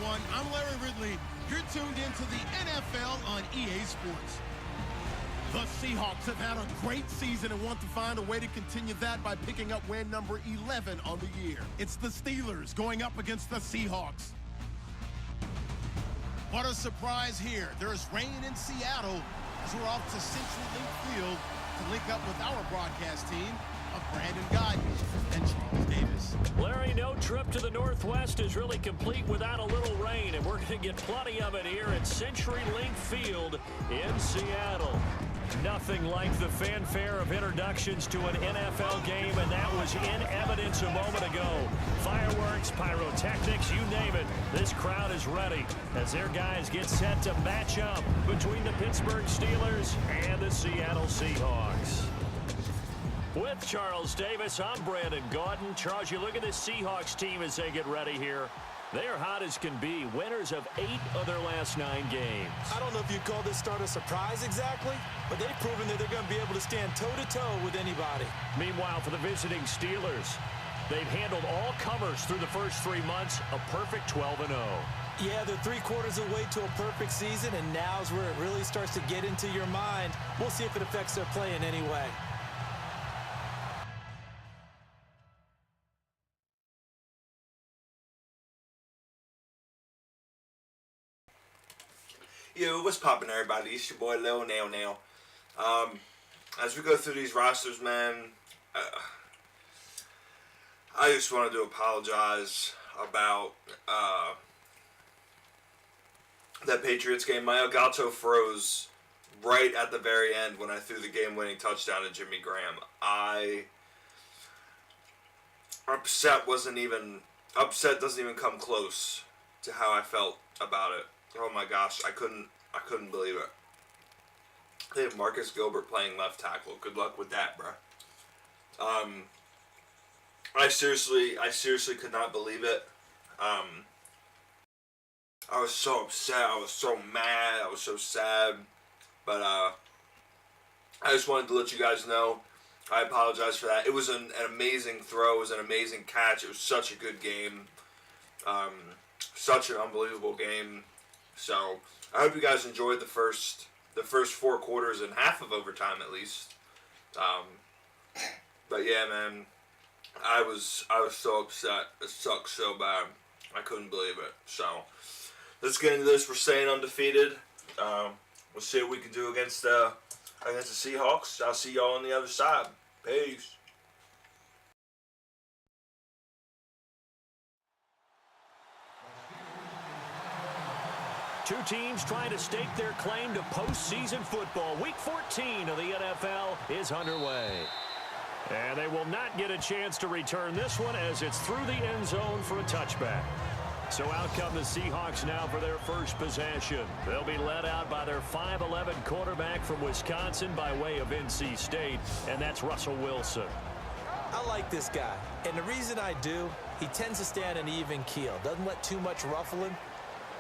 everyone. I'm Larry Ridley. You're tuned into the NFL on EA Sports. The Seahawks have had a great season and want to find a way to continue that by picking up win number 11 on the year. It's the Steelers going up against the Seahawks. What a surprise here. There's rain in Seattle as we're off to Central Link Field to link up with our broadcast team of Brandon Godden and Charles Davis. Larry, no trip to the Northwest is really complete without a little rain, and we're going to get plenty of it here at Century Link Field in Seattle. Nothing like the fanfare of introductions to an NFL game, and that was in evidence a moment ago. Fireworks, pyrotechnics, you name it. This crowd is ready as their guys get set to match up between the Pittsburgh Steelers and the Seattle Seahawks. With Charles Davis, I'm Brandon Gaudin. Charles, you look at this Seahawks team as they get ready here. They are hot as can be, winners of 8 of their last 9 games. I don't know if you'd call this start a surprise exactly, but they've proven that they're going to be able to stand toe-to-toe with anybody. Meanwhile, for the visiting Steelers, they've handled all comers through the first 3 months, a perfect 12-0. Yeah, they're 3/4 of the way to a perfect season, and now's where it really starts to get into your mind. We'll see if it affects their play in any way. Yo, what's poppin', everybody? It's your boy Lil Nail. As we go through these rosters, man, I just wanted to apologize about that Patriots game. My Elgato froze right at the very end when I threw the game-winning touchdown to Jimmy Graham. Upset doesn't even come close to how I felt about it. Oh my gosh, I couldn't believe it. They have Marcus Gilbert playing left tackle. Good luck with that, bro. I seriously could not believe it. I was so upset. I was so mad. I was so sad. But I just wanted to let you guys know. I apologize for that. It was an amazing throw. It was an amazing catch. It was such a good game. Such an unbelievable game. So I hope you guys enjoyed the first 4 quarters and half of overtime at least. But yeah, man, I was so upset. It sucked so bad. I couldn't believe it. So let's get into this. We're staying undefeated. We'll see what we can do against the Seahawks. I'll see y'all on the other side. Peace. Two teams trying to stake their claim to postseason football. Week 14 of the NFL is underway. And they will not get a chance to return this one as it's through the end zone for a touchback. So out come the Seahawks now for their first possession. They'll be led out by their 5'11 quarterback from Wisconsin by way of NC State, and that's Russell Wilson. I like this guy, and the reason I do, he tends to stay on an even keel. Doesn't let too much ruffle him.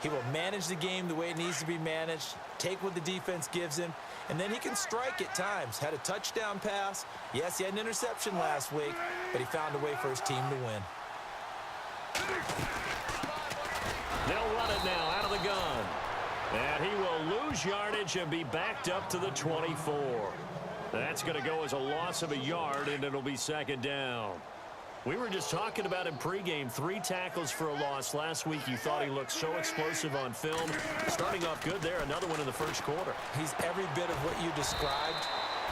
He will manage the game the way it needs to be managed, take what the defense gives him, and then he can strike at times. Had a touchdown pass. Yes, he had an interception last week, but he found a way for his team to win. They'll run it now out of the gun. And he will lose yardage and be backed up to the 24. That's going to go as a loss of a yard, and it'll be second down. We were just talking about him pregame. 3 tackles for a loss. Last week you thought he looked so explosive on film. Starting off good there. Another one in the first quarter. He's every bit of what you described.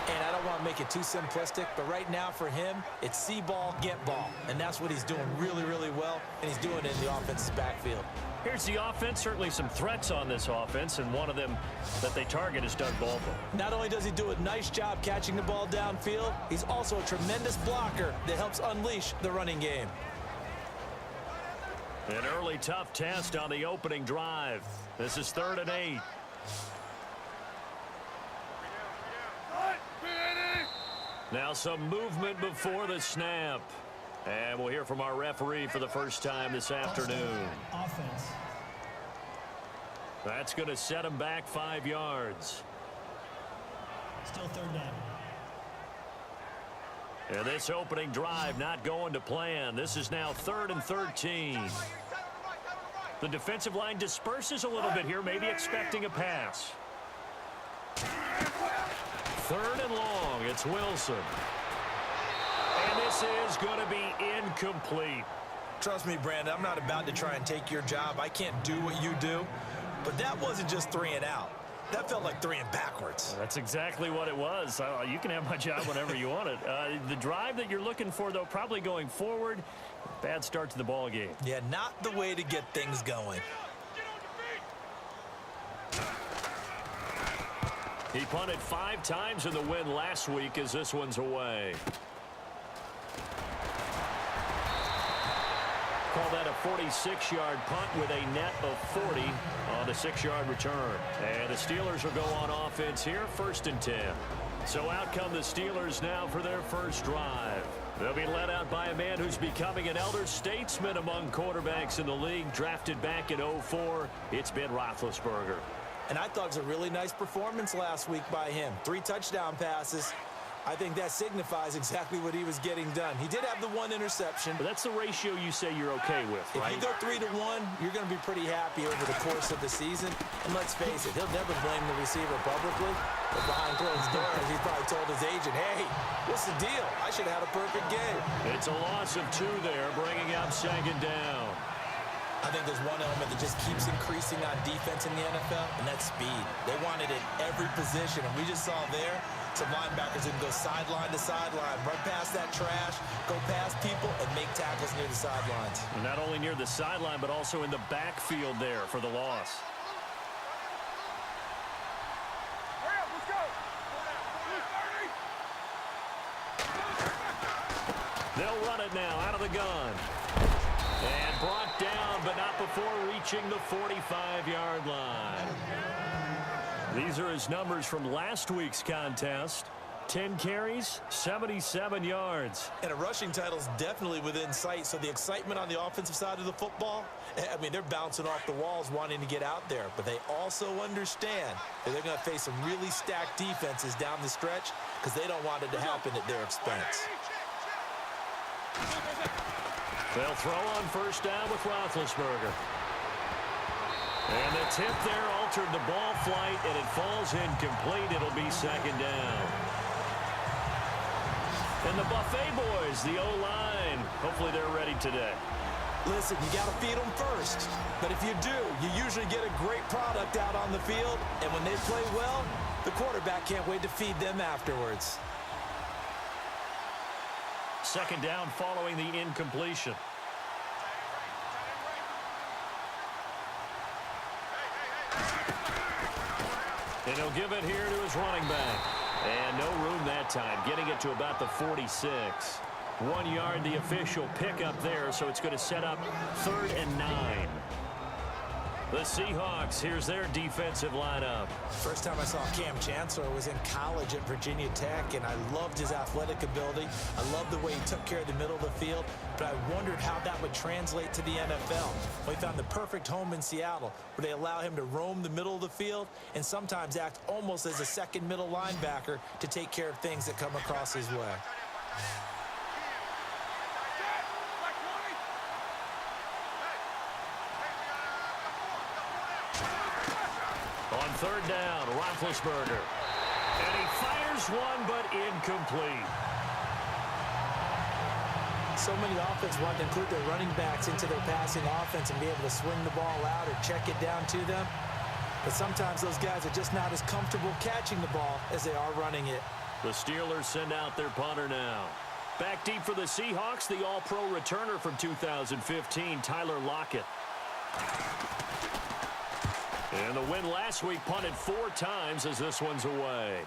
And I don't want to make it too simplistic, but right now for him, it's see ball, get ball. And that's what he's doing really, really well. And he's doing it in the offense's backfield. Here's the offense. Certainly some threats on this offense, and one of them that they target is Doug Baldwin. Not only does he do a nice job catching the ball downfield, he's also a tremendous blocker that helps unleash the running game. An early tough test on the opening drive. This is 3rd and 8. Now some movement before the snap. And we'll hear from our referee for the first time this afternoon. Offense. That's going to set him back 5 yards. Still 3rd down. And this opening drive not going to plan. This is now 3rd and 13. The defensive line disperses a little bit here, maybe expecting a pass. 3rd and long. It's Wilson. And this is going to be incomplete. Trust me, Brandon, I'm not about to try and take your job. I can't do what you do. But that wasn't just 3 and out. That felt like 3 and backwards. That's exactly what it was. You can have my job whenever you want it. The drive that you're looking for, though, probably going forward. Bad start to the ball game. Yeah, not the way to get things going. He punted 5 times in the win last week as this one's away. Call that a 46-yard punt with a net of 40 on the 6-yard return. And the Steelers will go on offense here, 1st and 10. So out come the Steelers now for their first drive. They'll be led out by a man who's becoming an elder statesman among quarterbacks in the league, drafted back in 2004. It's Ben Roethlisberger. And I thought it was a really nice performance last week by him. 3 touchdown passes. I think that signifies exactly what he was getting done. He did have the 1 interception. But that's the ratio you say you're okay with, right? If you go 3-1, you're going to be pretty happy over the course of the season. And let's face it, he'll never blame the receiver publicly. But behind closed doors, he probably told his agent, hey, what's the deal? I should have had a perfect game. It's a loss of 2 there, bringing up 2nd down. I think there's one element that just keeps increasing on defense in the NFL, and that's speed. They want it in every position, and we just saw there some linebackers who can go sideline to sideline, run past that trash, go past people, and make tackles near the sidelines. Not only near the sideline, but also in the backfield there for the loss. They'll run it now out of the gun. And brought down, but not before reaching the 45-yard line. These are his numbers from last week's contest. 10 carries, 77 yards. And a rushing title is definitely within sight, so the excitement on the offensive side of the football, I mean, they're bouncing off the walls wanting to get out there, but they also understand that they're going to face some really stacked defenses down the stretch because they don't want it to happen at their expense. They'll throw on 1st down with Roethlisberger. And the tip there altered the ball flight, and it falls incomplete. It'll be 2nd down. And the Buffet boys, the O-line, hopefully they're ready today. Listen, you got to feed them first. But if you do, you usually get a great product out on the field. And when they play well, the quarterback can't wait to feed them afterwards. 2nd down following the incompletion. And he'll give it here to his running back. And no room that time, getting it to about the 46. 1 yard, the official pickup there, so it's going to set up 3rd and 9. The Seahawks, here's their defensive lineup. First time I saw Cam Chancellor was in college at Virginia Tech, and I loved his athletic ability. I loved the way he took care of the middle of the field, but I wondered how that would translate to the NFL. We found the perfect home in Seattle, where they allow him to roam the middle of the field and sometimes act almost as a second middle linebacker to take care of things that come across his way. On 3rd down, Roethlisberger. And he fires one, but incomplete. So many offenses want to include their running backs into their passing offense and be able to swing the ball out or check it down to them. But sometimes those guys are just not as comfortable catching the ball as they are running it. The Steelers send out their punter now. Back deep for the Seahawks, the all-pro returner from 2015, Tyler Lockett. And the win last week, punted 4 times as this one's away.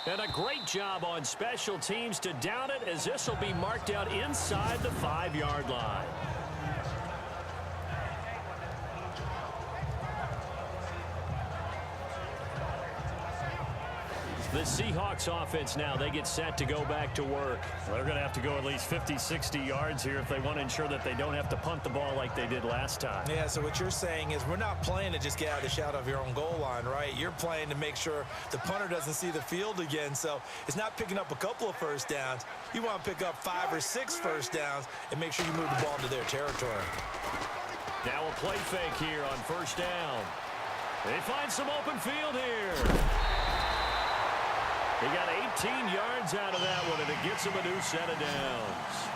And a great job on special teams to down it, as this will be marked out inside the 5-yard line. The Seahawks offense now, they get set to go back to work. They're going to have to go at least 50, 60 yards here if they want to ensure that they don't have to punt the ball like they did last time. Yeah, so what you're saying is we're not playing to just get out of the shadow of your own goal line, right? You're playing to make sure the punter doesn't see the field again. So it's not picking up a couple of first downs. You want to pick up 5 or 6 first downs and make sure you move the ball into their territory. Now a play fake here on first down. They find some open field here. He got 18 yards out of that one, and it gets him a new set of downs.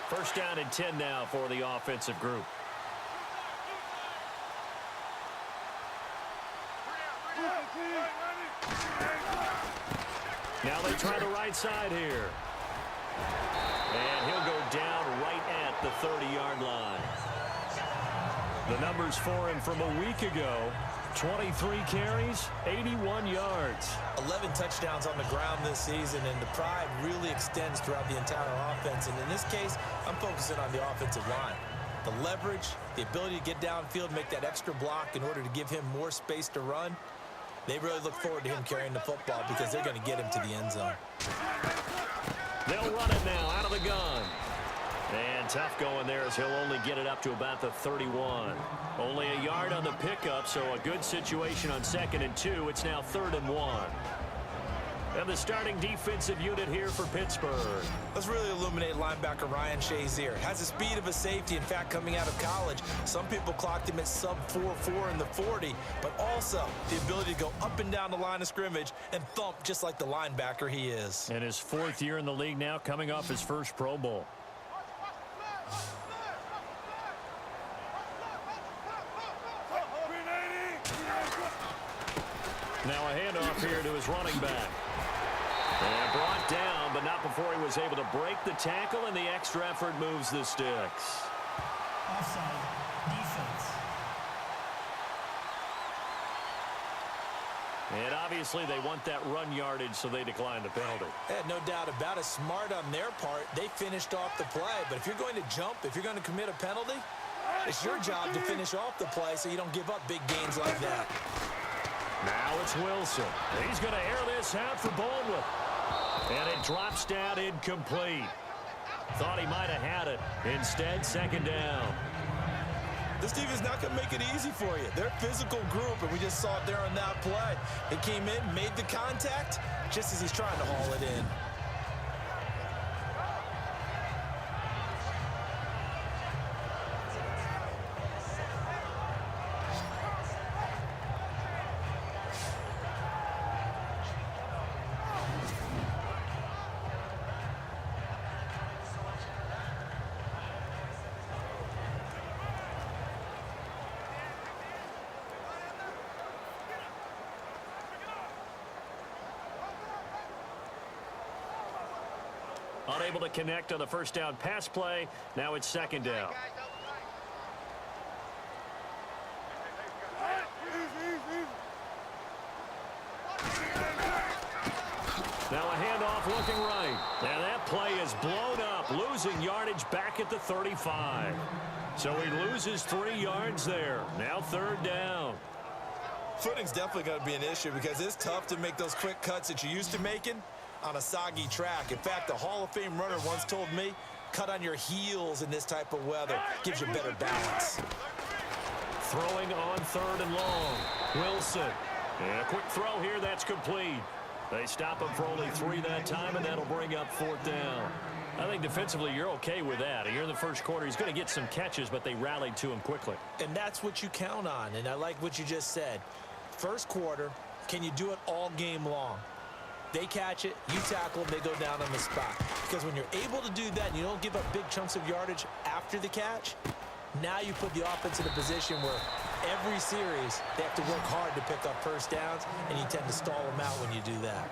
First down and 10 now for the offensive group. Now they try the right side here. And he'll go down right at the 30-yard line. The numbers for him from a week ago: 23 carries, 81 yards. 11 touchdowns on the ground this season, and the pride really extends throughout the entire offense. And in this case, I'm focusing on the offensive line. The leverage, the ability to get downfield, make that extra block in order to give him more space to run. They really look forward to him carrying the football because they're going to get him to the end zone. They'll run it now out of the gun. And tough going there as he'll only get it up to about the 31. Only a yard on the pickup, so a good situation on 2nd and 2. It's now 3rd and 1. And the starting defensive unit here for Pittsburgh. Let's really illuminate linebacker Ryan Shazier. Has the speed of a safety. In fact, coming out of college, some people clocked him at sub 4.4 in the 40, but also the ability to go up and down the line of scrimmage and thump just like the linebacker he is. And his 4th year in the league now, coming off his first Pro Bowl. Now a handoff here to his running back. And brought down, but not before he was able to break the tackle, and the extra effort moves the sticks. Offside. Defense. And obviously they want that run yardage, so they decline the penalty. No doubt about it. Smart on their part. They finished off the play. But if you're going to jump, if you're going to commit a penalty, it's your job to finish off the play so you don't give up big gains like that. Now it's Wilson. He's going to air this out for Baldwin. And it drops down incomplete. Thought he might have had it. Instead, 2nd down. This team is not going to make it easy for you. They're a physical group, and we just saw it there on that play. He came in, made the contact, just as he's trying to haul it in. Unable to connect on the first down pass play. Now it's 2nd down. Now a handoff looking right. And that play is blown up, losing yardage back at the 35. So he loses 3 yards there. Now 3rd down. Footing's definitely going to be an issue because it's tough to make those quick cuts that you're used to making on a soggy track. In fact, a Hall of Fame runner once told me, cut on your heels in this type of weather. Gives you better balance. Throwing on 3rd and long. Wilson. And a quick throw here, that's complete. They stop him for only 3 that time, and that'll bring up 4th down. I think defensively you're okay with that. Here in the first quarter, he's going to get some catches, but they rallied to him quickly. And that's what you count on, and I like what you just said. First quarter, can you do it all game long? They catch it, you tackle them, they go down on the spot. Because when you're able to do that and you don't give up big chunks of yardage after the catch, now you put the offense in a position where every series they have to work hard to pick up first downs, and you tend to stall them out when you do that.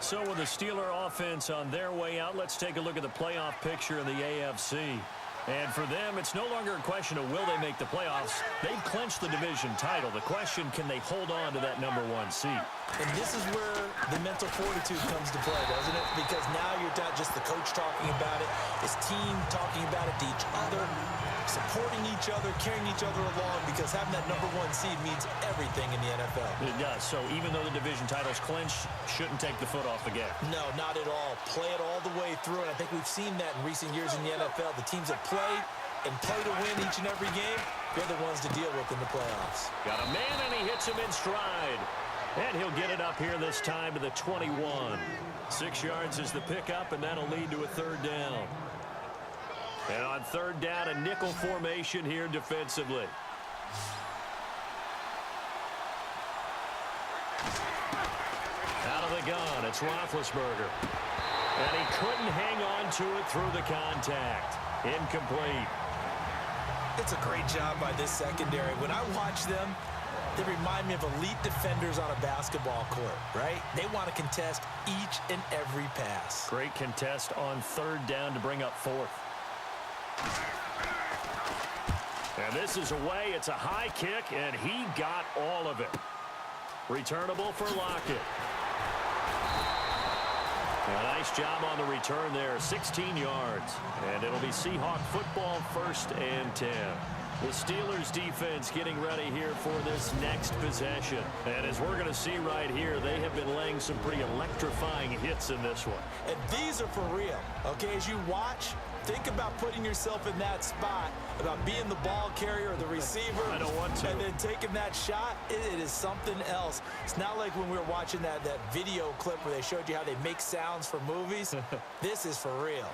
So with the Steeler offense on their way out, let's take a look at the playoff picture in the AFC. And for them, it's no longer a question of will they make the playoffs. They've clinched the division title. The question, can they hold on to that #1 seed? And this is where the mental fortitude comes to play, doesn't it? Because now you're not just the coach talking about it, his team talking about it to each other, supporting each other, carrying each other along, because having that #1 seed means everything in the NFL. It does. So even though the division title's clinched, shouldn't take the foot off the gas. No, not at all. Play it all the way through, and I think we've seen that in recent years in the NFL. The teams that play and play to win each and every game, they're the ones to deal with in the playoffs. Got a man, and he hits him in stride. And he'll get it up here this time to the 21. 6 yards is the pickup, and that'll lead to a 3rd down. And on 3rd down, a nickel formation here defensively. Out of the gun, it's Roethlisberger. And he couldn't hang on to it through the contact. Incomplete. It's a great job by this secondary. When I watch them, they remind me of elite defenders on a basketball court, right? They want to contest each and every pass. Great contest on 3rd down to bring up 4th. And this is away. It's a high kick, and he got all of it. Returnable for Lockett. A nice job on the return there, 16 yards. And it'll be Seahawk football, 1st and 10. The Steelers defense getting ready here for this next possession. And as we're going to see right here, they have been laying some pretty electrifying hits in this one. And these are for real. Okay, as you watch, think about putting yourself in that spot, about being the ball carrier or the receiver. I don't want to. And then taking that shot, it is something else. It's not like when we were watching that video clip where they showed you how they make sounds for movies. This is for real.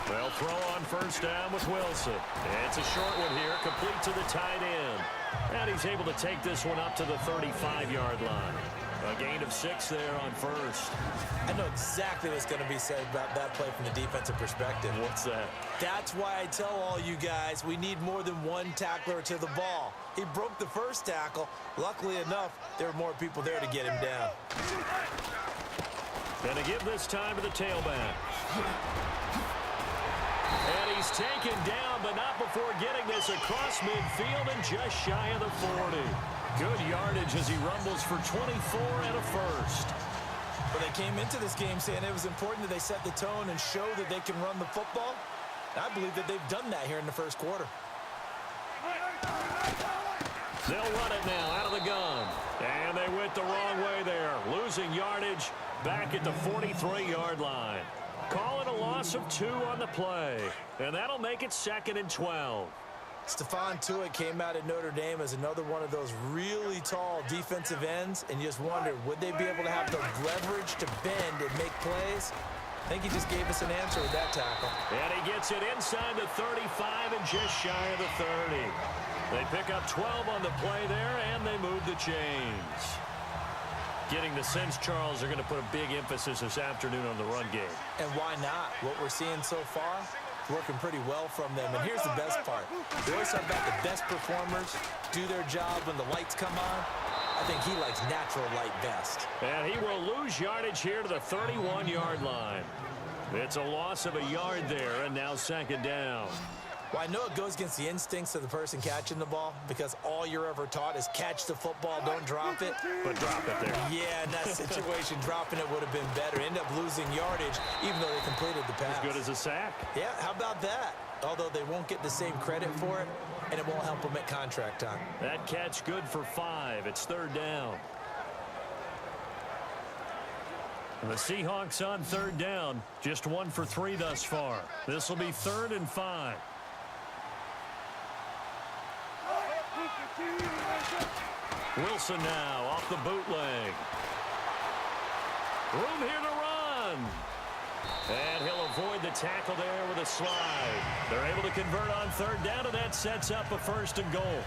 They'll throw on 1st down with Wilson. It's a short one here, complete to the tight end. And he's able to take this one up to the 35-yard line. A gain of 6 there on 1st. I know exactly what's going to be said about that play from the defensive perspective. What's that? That's why I tell all you guys we need more than one tackler to the ball. He broke the 1st tackle. Luckily enough, there were more people there to get him down. And to give this time to the tailback. And he's taken down, but not before getting this across midfield and just shy of the 40. Good yardage as he rumbles for 24 and a 1st. Well, they came into this game saying it was important that they set the tone and show that they can run the football. I believe that they've done that here in the 1st quarter. They'll run it now out of the gun. And they went the wrong way there. Losing yardage back at the 43-yard line. Call it a loss of 2 on the play. And that'll make it 2nd and 12. Stephon Tuitt came out of Notre Dame as another one of those really tall defensive ends, and you just wondered, would they be able to have the leverage to bend and make plays? I think he just gave us an answer with that tackle. And he gets it inside the 35 and just shy of the 30. They pick up 12 on the play there, and they move the chains. Getting the sense, Charles, are going to put a big emphasis this afternoon on the run game. And why not? What we're seeing so far, working pretty well from them. And here's the best part. We always talk about the best performers do their job when the lights come on. I think he likes natural light best. And he will lose yardage here to the 31-yard line. It's a loss of a yard there, and now 2nd down. Well, I know it goes against the instincts of the person catching the ball because all you're ever taught is catch the football, don't drop it. But drop it there. Yeah, in that situation, dropping it would have been better. End up losing yardage, even though they completed the pass. As good as a sack. Yeah, how about that? Although they won't get the same credit for it, and it won't help them at contract time. That catch good for 5. It's 3rd down. And the Seahawks on 3rd down. Just 1 for 3 thus far. This will be 3rd and 5. Wilson now off the bootleg. Room here to run. And he'll avoid the tackle there with a slide. They're able to convert on 3rd down, and that sets up a 1st and goal.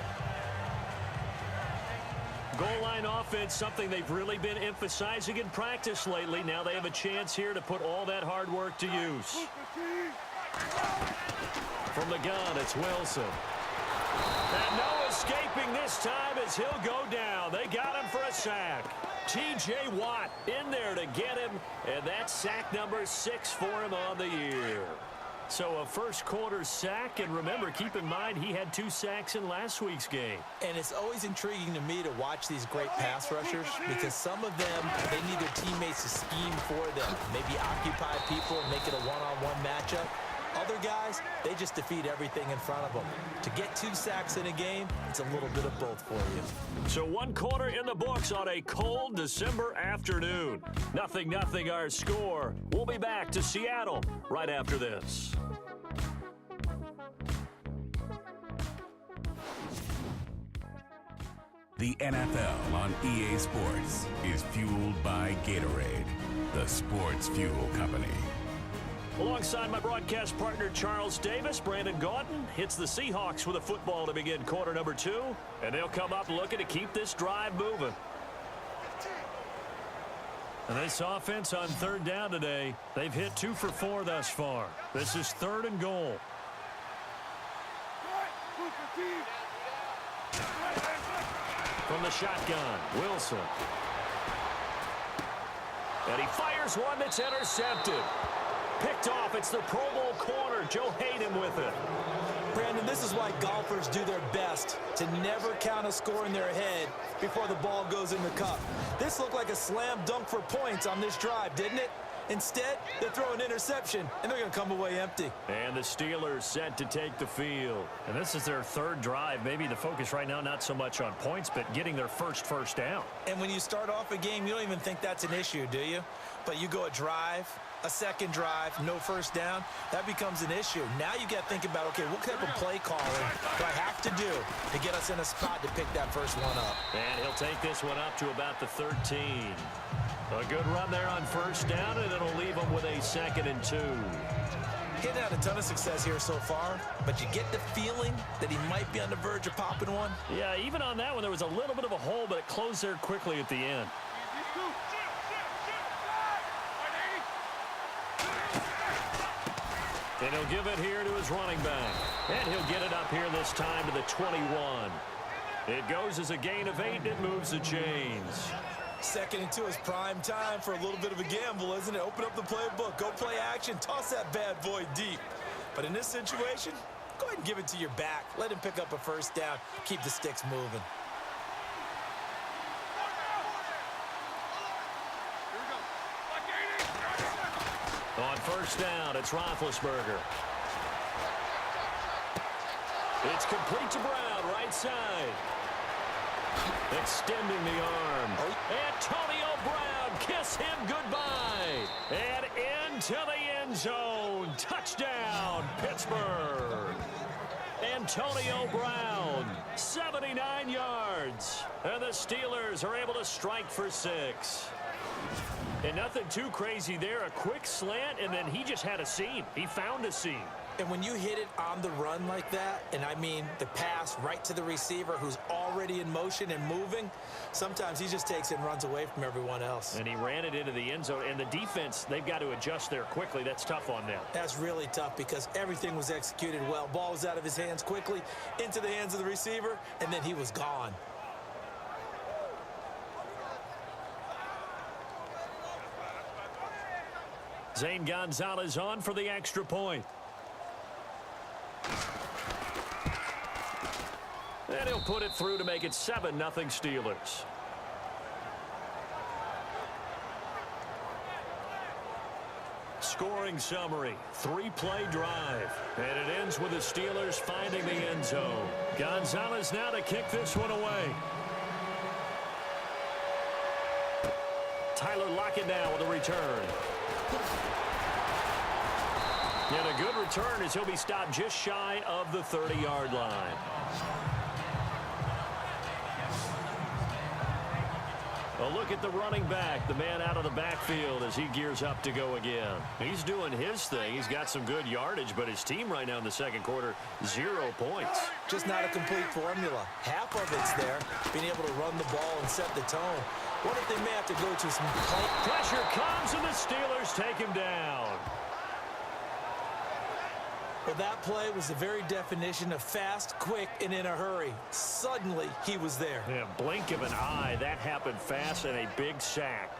Goal line offense, something they've really been emphasizing in practice lately. Now they have a chance here to put all that hard work to use. From the gun, it's Wilson. And no escaping this time as he'll go down. They got him for a sack. T.J. Watt in there to get him, and that's sack number 6 for him on the year. So a first quarter sack, and remember, keep in mind he had 2 sacks in last week's game. And it's always intriguing to me to watch these great pass rushers because some of them, they need their teammates to scheme for them, maybe occupy people and make it a one-on-one matchup. Other guys, they just defeat everything in front of them. To get 2 sacks in a game, it's a little bit of both for you. So 1 quarter in the books on a cold December afternoon. 0-0 our score. We'll be back to Seattle right after this. The NFL on EA Sports is fueled by Gatorade, the sports fuel company. Alongside my broadcast partner, Charles Davis, Brandon Gaudin hits the Seahawks with a football to begin quarter number 2, and they'll come up looking to keep this drive moving. And this offense on 3rd down today, they've hit 2 for 4 thus far. This is 3rd and goal. From the shotgun, Wilson. And he fires one that's intercepted. Picked off. It's the Pro Bowl corner. Joe Hayden with it. Brandon, this is why golfers do their best to never count a score in their head before the ball goes in the cup. This looked like a slam dunk for points on this drive, didn't it? Instead, they throw an interception, and they're going to come away empty. And the Steelers set to take the field. And this is their 3rd drive. Maybe the focus right now not so much on points, but getting their first down. And when you start off a game, you don't even think that's an issue, do you? But you go a drive, a second drive, no first down, that becomes an issue. Now you got to think about, okay, what type of play calling do I have to do to get us in a spot to pick that first one up? And he'll take this one up to about the 13. A good run there on first down, and it'll leave him with a 2nd and 2. He hasn't had a ton of success here so far, but you get the feeling that he might be on the verge of popping one. Yeah, even on that one, there was a little bit of a hole, but it closed there quickly at the end. And he'll give it here to his running back. And he'll get it up here this time to the 21. It goes as a gain of 8, and it moves the chains. 2nd and 2 is prime time for a little bit of a gamble, isn't it? Open up the playbook, go play action, toss that bad boy deep. But in this situation, go ahead and give it to your back. Let him pick up a first down, keep the sticks moving. On first down, it's Roethlisberger. It's complete to Brown, right side. Extending the arm. Antonio Brown, kiss him goodbye. And into the end zone. Touchdown, Pittsburgh. Antonio Brown, 79 yards. And the Steelers are able to strike for 6. And nothing too crazy there. A quick slant, and then he just had a seam. He found a seam. And when you hit it on the run like that, and I mean the pass right to the receiver who's already in motion and moving, sometimes he just takes it and runs away from everyone else. And he ran it into the end zone. And the defense, they've got to adjust there quickly. That's tough on them. That's really tough because everything was executed well. Ball was out of his hands quickly, into the hands of the receiver, and then he was gone. Zane Gonzalez on for the extra point. And he'll put it through to make it 7-0 Steelers. Scoring summary, 3-play drive. And it ends with the Steelers finding the end zone. Gonzalez now to kick this one away. Tyler Lockett now with a return. And a good return as he'll be stopped just shy of the 30-yard line. A look at the running back, the man out of the backfield as he gears up to go again. He's doing his thing. He's got some good yardage, but his team right now in the second quarter, 0 points. Just not a complete formula. Half of it's there, being able to run the ball and set the tone. What if they may have to go to some pressure comes and the Steelers take him down. Well, that play was the very definition of fast, quick, and in a hurry. Suddenly, he was there. Yeah, blink of an eye. That happened fast and a big sack.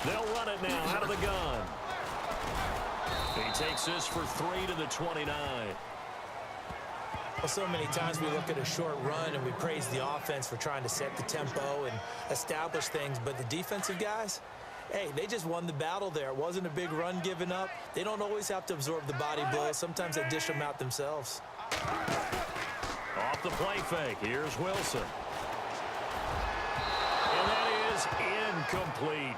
They'll run it now out of the gun. He takes this for 3 to the 29. Well, so many times we look at a short run and we praise the offense for trying to set the tempo and establish things, but the defensive guys, hey, they just won the battle there. It wasn't a big run given up. They don't always have to absorb the body blows. Sometimes they dish them out themselves. Off the play fake. Here's Wilson. And that is incomplete.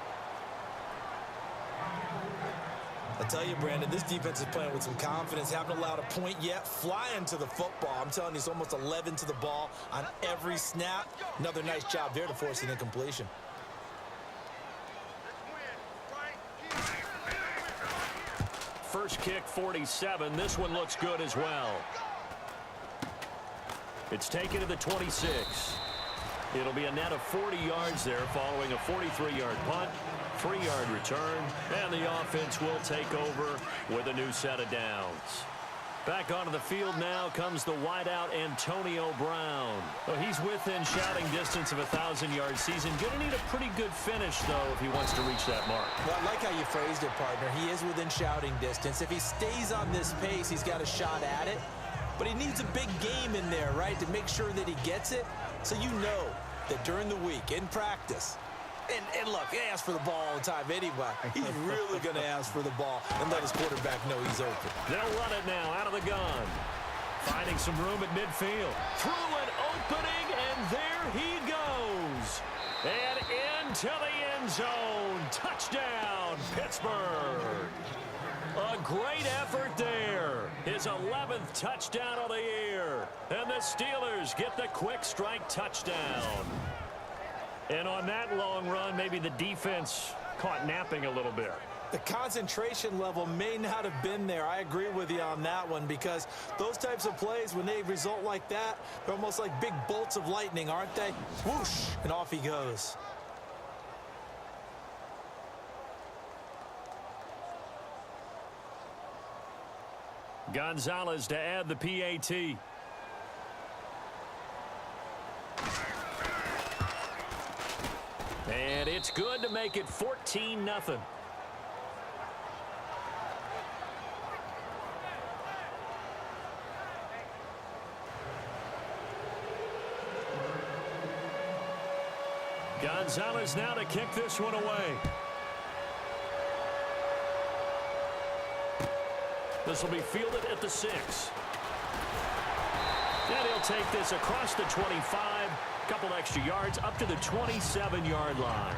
I'll tell you, Brandon, this defense is playing with some confidence. Haven't allowed a point yet. Flying to the football. I'm telling you, it's almost 11 to the ball on every snap. Another nice job there to force an incompletion. First kick, 47. This one looks good as well. It's taken to the 26. It'll be a net of 40 yards there following a 43-yard punt, 3-yard return, and the offense will take over with a new set of downs. Back onto the field now comes the wideout Antonio Brown. Well, he's within shouting distance of a 1,000-yard season. Going to need a pretty good finish, though, if he wants to reach that mark. Well, I like how you phrased it, partner. He is within shouting distance. If he stays on this pace, he's got a shot at it. But he needs a big game in there, right, to make sure that he gets it. So you know that during the week, in practice, and look, he asks for the ball all the time anyway. He's really going to ask for the ball and let his quarterback know he's open. They'll run it now out of the gun. Finding some room at midfield. Through an opening, and there he goes. And into the end zone. Touchdown, Pittsburgh. A great effort there. His 11th touchdown of the year. And the Steelers get the quick strike touchdown. And on that long run, maybe the defense caught napping a little bit. The concentration level may not have been there. I agree with you on that one, because those types of plays, when they result like that, they're almost like big bolts of lightning, aren't they? Whoosh, and off he goes. Gonzalez to add the PAT. And it's good to make it 14-0. Gonzalez now to kick this one away. This will be fielded at the 6. And he'll take this across the 25. Couple extra yards up to the 27-yard line.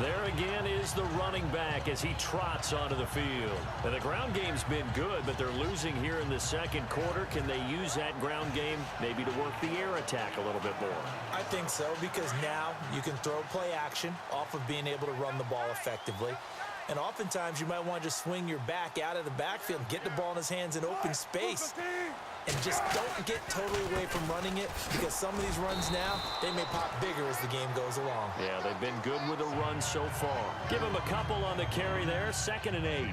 There again is the running back as he trots onto the field. Now, the ground game's been good, but they're losing here in the second quarter. Can they use that ground game maybe to work the air attack a little bit more? I think so, because now you can throw play action off of being able to run the ball effectively. And oftentimes you might want to just swing your back out of the backfield, get the ball in his hands in open space. And just don't get totally away from running it, because some of these runs now, they may pop bigger as the game goes along. Yeah, they've been good with the run so far. Give him a couple on the carry there, 2nd and 8.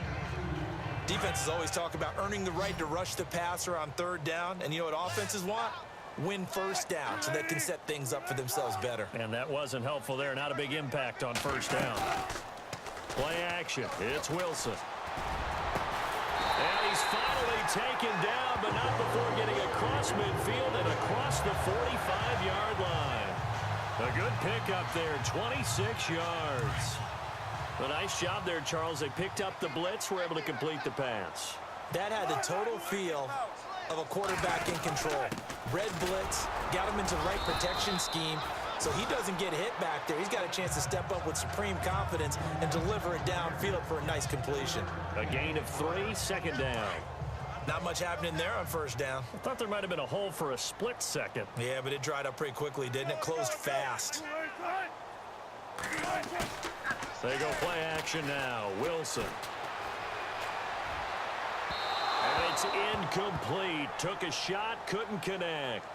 Defenses always talk about earning the right to rush the passer on 3rd down. And you know what offenses want? Win 1st down so they can set things up for themselves better. And that wasn't helpful there. Not a big impact on 1st down. Play action. It's Wilson. And he's finally taken down, but not before getting across midfield and across the 45-yard line. A good pickup there, 26 yards. A nice job there, Charles. They picked up the blitz, were able to complete the pass. That had the total feel of a quarterback in control. Red blitz, got him into the right protection scheme, So he doesn't get hit back there. He's got a chance to step up with supreme confidence and deliver it downfield for a nice completion. A gain of 3, second down. Not much happening there on first down. I thought there might have been a hole for a split second. Yeah, but it dried up pretty quickly, didn't it? Closed fast. They go play action now. Wilson. And it's incomplete. Took a shot, couldn't connect.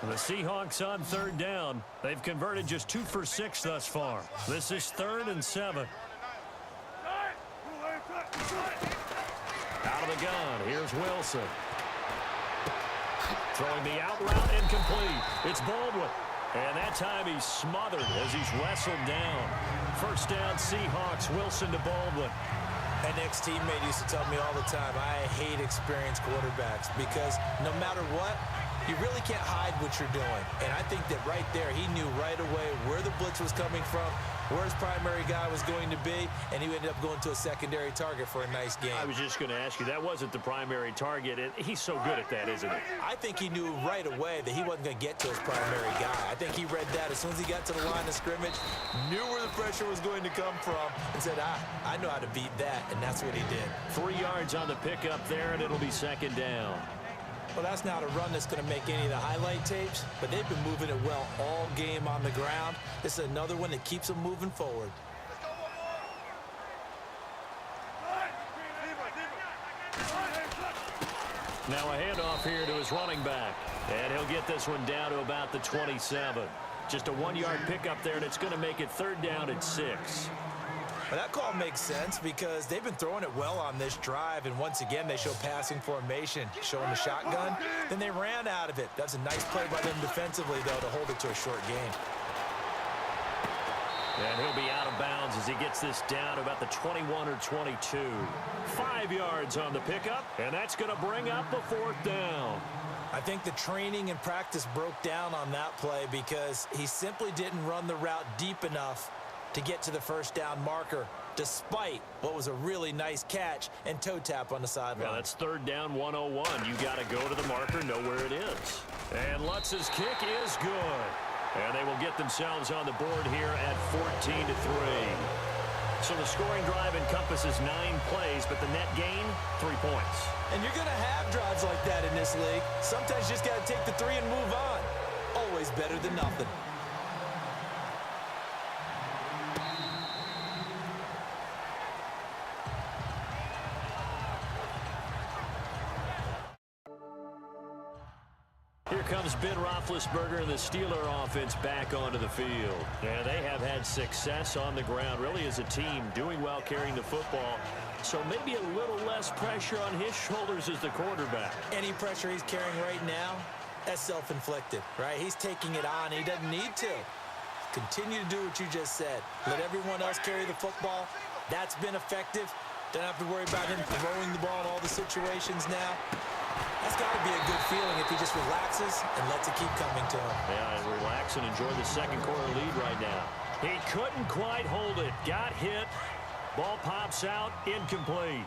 The Seahawks on third down. They've converted just 2 for 6 thus far. This is 3rd and 7. Out of the gun. Here's Wilson. Throwing the out route incomplete. It's Baldwin. And that time he's smothered as he's wrestled down. First down, Seahawks. Wilson to Baldwin. An ex-teammate used to tell me all the time, I hate experienced quarterbacks because no matter what, you really can't hide what you're doing. And I think that right there, he knew right away where the blitz was coming from, where his primary guy was going to be, and he ended up going to a secondary target for a nice game. I was just going to ask you, that wasn't the primary target. He's so good at that, isn't he? I think he knew right away that he wasn't going to get to his primary guy. I think he read that as soon as he got to the line of scrimmage, knew where the pressure was going to come from, and said, I know how to beat that, and that's what he did. 3 yards on the pickup there, and it'll be second down. Well, that's not a run that's going to make any of the highlight tapes, but they've been moving it well all game on the ground. This is another one that keeps them moving forward. Now a handoff here to his running back, and he'll get this one down to about the 27. Just a 1-yard pickup there, and it's going to make it 3rd down and 6. Well, that call makes sense because they've been throwing it well on this drive, and once again they show passing formation, showing the shotgun. Then they ran out of it. That's a nice play by them defensively, though, to hold it to a short gain. And he'll be out of bounds as he gets this down to about the 21 or 22. 5 yards on the pickup, and that's going to bring up a 4th down. I think the training and practice broke down on that play because he simply didn't run the route deep enough to get to the first down marker, despite what was a really nice catch and toe tap on the sideline. Yeah, that's 3rd down 101. You got to go to the marker, know where it is. And Lutz's kick is good. And they will get themselves on the board here at 14-3. So the scoring drive encompasses 9 plays, but the net gain, 3 points. And you're going to have drives like that in this league. Sometimes you just got to take the 3 and move on. Always better than nothing. Here comes Ben Roethlisberger and the Steeler offense back onto the field. And they have had success on the ground, really as a team, doing well carrying the football. So maybe a little less pressure on his shoulders as the quarterback. Any pressure he's carrying right now, that's self-inflicted, right? He's taking it on. He doesn't need to. Continue to do what you just said. Let everyone else carry the football. That's been effective. Don't have to worry about him throwing the ball in all the situations now. That's got to be a good feeling if he just relaxes and lets it keep coming to him. Yeah, and relax and enjoy the second quarter lead right now. He couldn't quite hold it. Got hit. Ball pops out. Incomplete.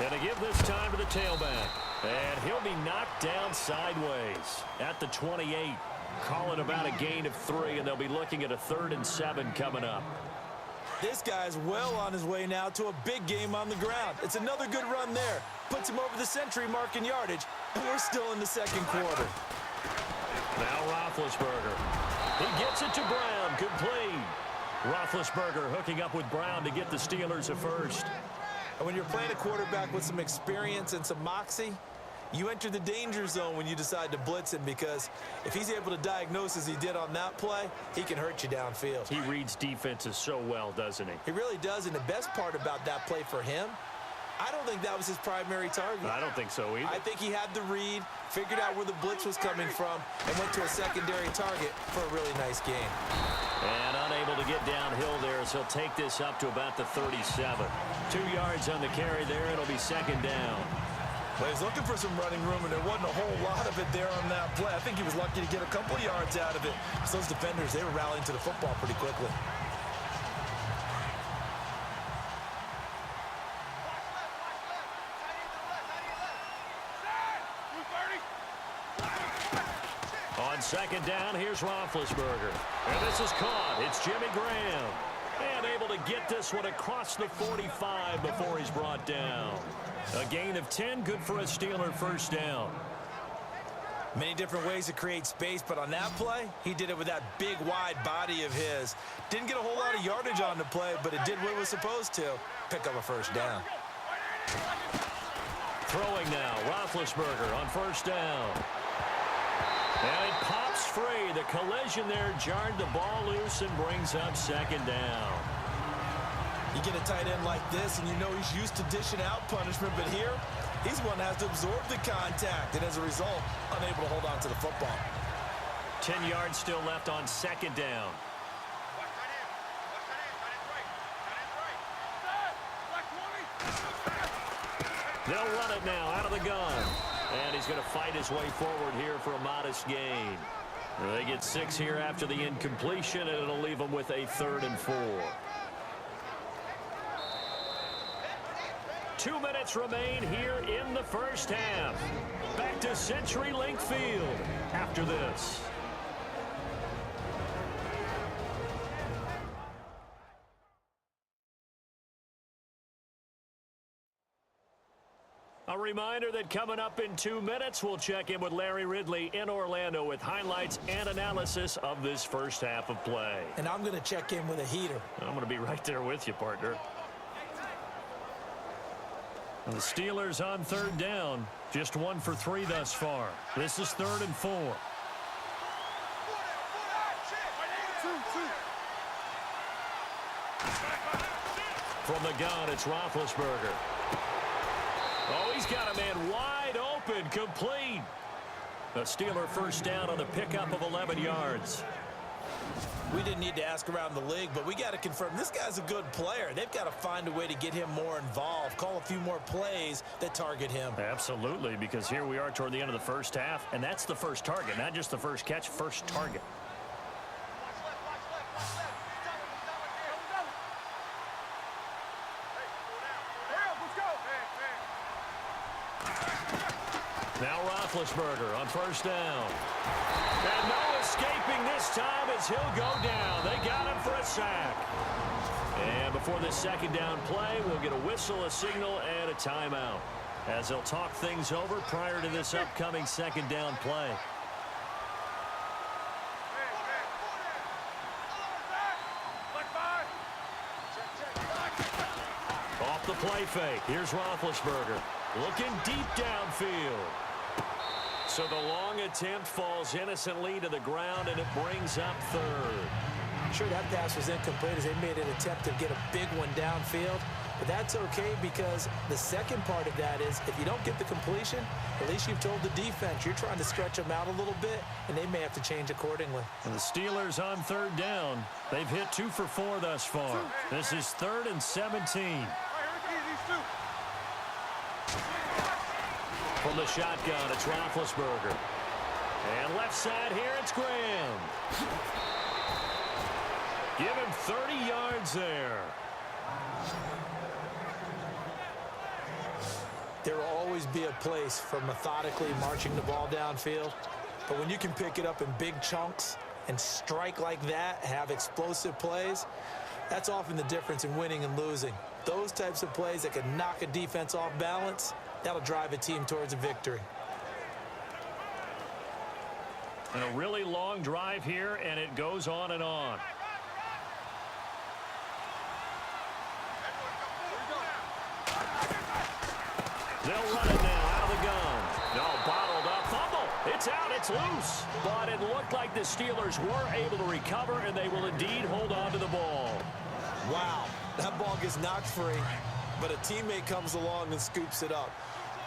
And to give this time to the tailback. And he'll be knocked down sideways at the 28. Call it about a gain of 3, and they'll be looking at a 3rd and 7 coming up. This guy's well on his way now to a big game on the ground. It's another good run there. Puts him over the century mark in yardage, and we're still in the second quarter. Now Roethlisberger. He gets it to Brown. Complete. Roethlisberger hooking up with Brown to get the Steelers a first. And when you're playing a quarterback with some experience and some moxie, you enter the danger zone when you decide to blitz him, because if he's able to diagnose as he did on that play, he can hurt you downfield. He reads defenses so well, doesn't he? He really does, and the best part about that play for him I don't think that was his primary target. I don't think so either. I think he had the read, figured out where the blitz was coming from, and went to a secondary target for a really nice game. And unable to get downhill there, so he'll take this up to about the 37. 2 yards on the carry there. It'll be second down. Well, he's looking for some running room, and there wasn't a whole lot of it there on that play. I think he was lucky to get a couple of yards out of it. So those defenders, they were rallying to the football pretty quickly. On second down, here's Roethlisberger. And this is caught. It's Jimmy Graham. And able to get this one across the 45 before he's brought down. A gain of 10, good for a Steeler first down. Many different ways to create space, but on that play, he did it with that big, wide body of his. Didn't get a whole lot of yardage on the play, but it did what it was supposed to. Pick up a first down. Throwing now, Roethlisberger on first down. And it pops free. The collision there jarred the ball loose and brings up second down. You get a tight end like this, and you know he's used to dishing out punishment, but here, he's one that has to absorb the contact, and as a result, unable to hold on to the football. 10 yards still left on second down. They'll run it now out of the gun. And he's going to fight his way forward here for a modest gain. They get 6 here after the incompletion, and it'll leave them with a 3rd and 4. 2 minutes remain here in the first half. Back to CenturyLink Field after this. A reminder that coming up in 2 minutes, we'll check in with Larry Ridley in Orlando with highlights and analysis of this first half of play. And I'm going to check in with a heater. I'm going to be right there with you, partner. And the Steelers on 3rd down, just 1 for 3 thus far. This is 3rd and 4. From the gun, it's Roethlisberger. Oh, he's got a man wide open, complete. A Steeler first down on the pickup of 11 yards. We didn't need to ask around the league, but we got to confirm this guy's a good player. They've got to find a way to get him more involved, call a few more plays that target him. Absolutely, because here we are toward the end of the first half, and that's the first target, not just the first catch, first target. Now Roethlisberger on first down. And no escaping this time as he'll go down. They got him for a sack. And before this second down play, we'll get a whistle, a signal, and a timeout as they'll talk things over prior to this upcoming second down play. Off the play fake. Here's Roethlisberger looking deep downfield. So the long attempt falls innocently to the ground, and it brings up 3rd. Sure, that pass was incomplete as they made an attempt to get a big one downfield. But that's okay because the second part of that is if you don't get the completion, at least you've told the defense you're trying to stretch them out a little bit, and they may have to change accordingly. And the Steelers on 3rd down. They've hit 2 for 4 thus far. This is 3rd and 17. From the shotgun, it's Roethlisberger. And left side here, it's Graham. Give him 30 yards there. There will always be a place for methodically marching the ball downfield. But when you can pick it up in big chunks and strike like that, have explosive plays, that's often the difference in winning and losing. Those types of plays that can knock a defense off balance, that'll drive a team towards a victory. And a really long drive here, and it goes on and on. They'll run it now out of the gun. No, bottled up. Fumble. It's out. It's loose. But it looked like the Steelers were able to recover, and they will indeed hold on to the ball. Wow. That ball gets knocked free. but a teammate comes along and scoops it up.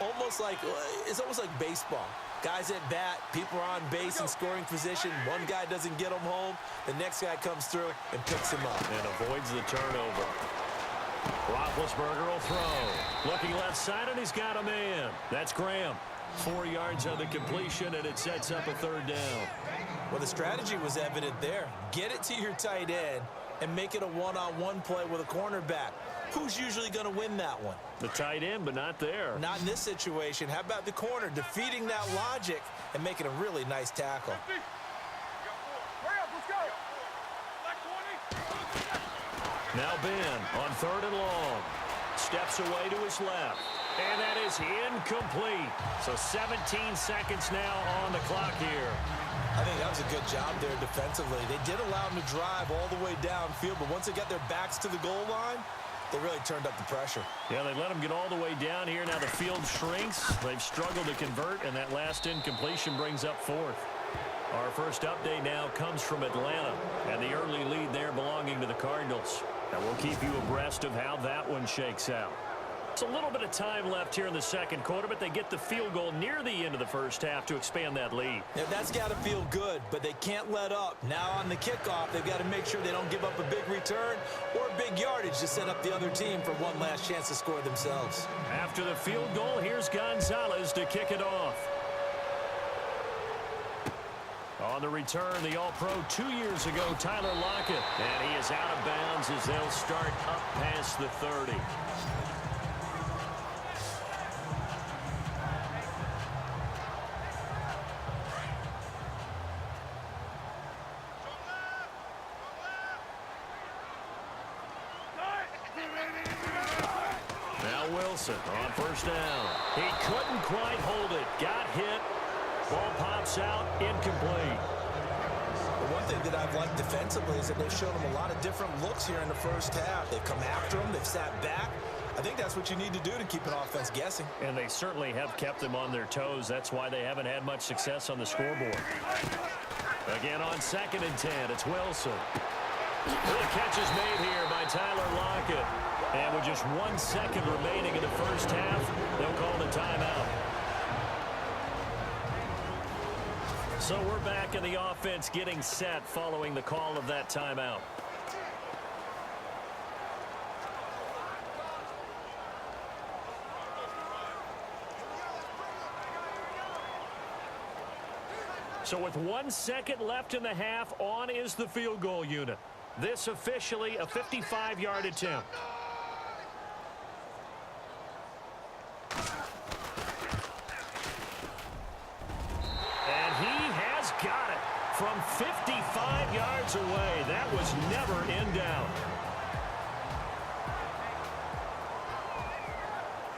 It's almost like baseball. Guys at bat, people are on base in scoring position. One guy doesn't get him home. The next guy comes through and picks him up. And avoids the turnover. Roethlisberger will throw. Looking left side, and he's got a man. That's Graham. 4 yards on the completion, and it sets up a third down. Well, the strategy was evident there. Get it to your tight end and make it a one-on-one play with a cornerback. Who's usually going to win that one? The tight end, but not there. Not in this situation. How about the corner defeating that logic and making a really nice tackle? Now Ben on 3rd and long. Steps away to his left. And that is incomplete. So 17 seconds now on the clock here. I think that was a good job there defensively. They did allow them to drive all the way downfield, but once they got their backs to the goal line, they really turned up the pressure. Yeah, they let them get all the way down here. Now the field shrinks. They've struggled to convert, and that last incompletion brings up 4th. Our first update now comes from Atlanta, and the early lead there belonging to the Cardinals. And we'll keep you abreast of how that one shakes out. It's a little bit of time left here in the second quarter, but they get the field goal near the end of the first half to expand that lead. Yeah, that's got to feel good, but they can't let up. Now on the kickoff, they've got to make sure they don't give up a big return or big yardage to set up the other team for one last chance to score themselves. After the field goal, here's Gonzalez to kick it off. On the return, the All-Pro 2 years ago, Tyler Lockett. And he is out of bounds as they'll start up past the 30. Now Wilson on 1st down. He couldn't quite hold it. Got hit. Ball pops out, incomplete. The one thing that I've liked defensively is that they've shown them a lot of different looks here in the first half. They've come after them. They've sat back. I think that's what you need to do to keep an offense guessing. And they certainly have kept them on their toes. That's why they haven't had much success on the scoreboard. Again on 2nd and 10, it's Wilson. The catch is made here by Tyler Lockett. And with just 1 second remaining in the first half, they'll call the timeout. So we're back in the offense getting set following the call of that timeout. So with 1 second left in the half, on is the field goal unit. This officially a 55-yard attempt. Got it from 55 yards away. That was never in doubt.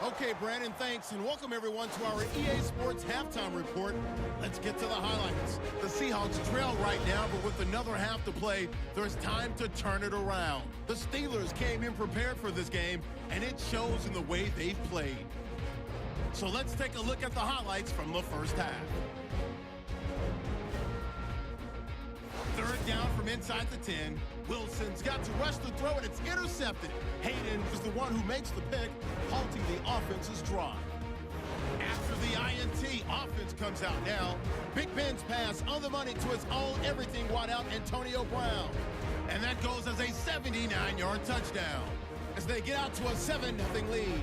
Okay, Brandon, thanks, and welcome everyone to our EA Sports Halftime Report. Let's get to the highlights. The Seahawks trail right now, but with another half to play, there's time to turn it around. The Steelers came in prepared for this game, and it shows in the way they've played. So let's take a look at the highlights from the first half. 3rd down from inside the 10. Wilson's got to rush the throw, and it's intercepted. Hayden is the one who makes the pick, halting the offense's drive. After the INT, offense comes out now. Big Ben's pass on the money to his own everything wideout, Antonio Brown. And that goes as a 79-yard touchdown as they get out to a 7-0 lead.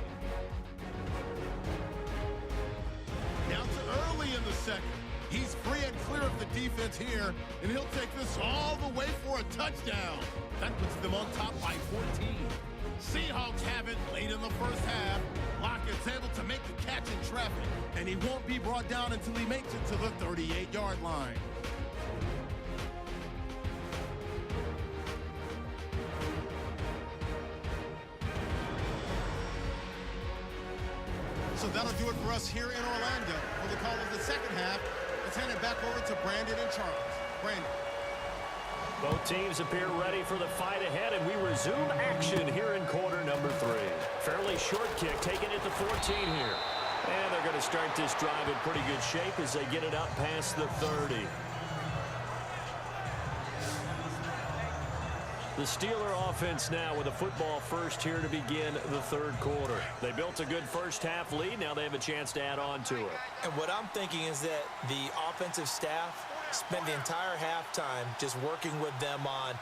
Now to early in the second. He's free and clear of the defense here, and he'll take this all the way for a touchdown. That puts them on top by 14. Seahawks have it late in the first half. Lockett's able to make the catch in traffic, and he won't be brought down until he makes it to the 38-yard line. So that'll do it for us here in Orlando. For the call of the second half, let's hand it back over to Brandon and Charles. Brandon. Both teams appear ready for the fight ahead, and we resume action here in quarter number 3. Fairly short kick, taking it to 14 here. And they're going to start this drive in pretty good shape as they get it up past the 30. The Steeler offense now with a football first here to begin the third quarter. They built a good first half lead. Now they have a chance to add on to it. And what I'm thinking is that the offensive staff spent the entire halftime just working with them on,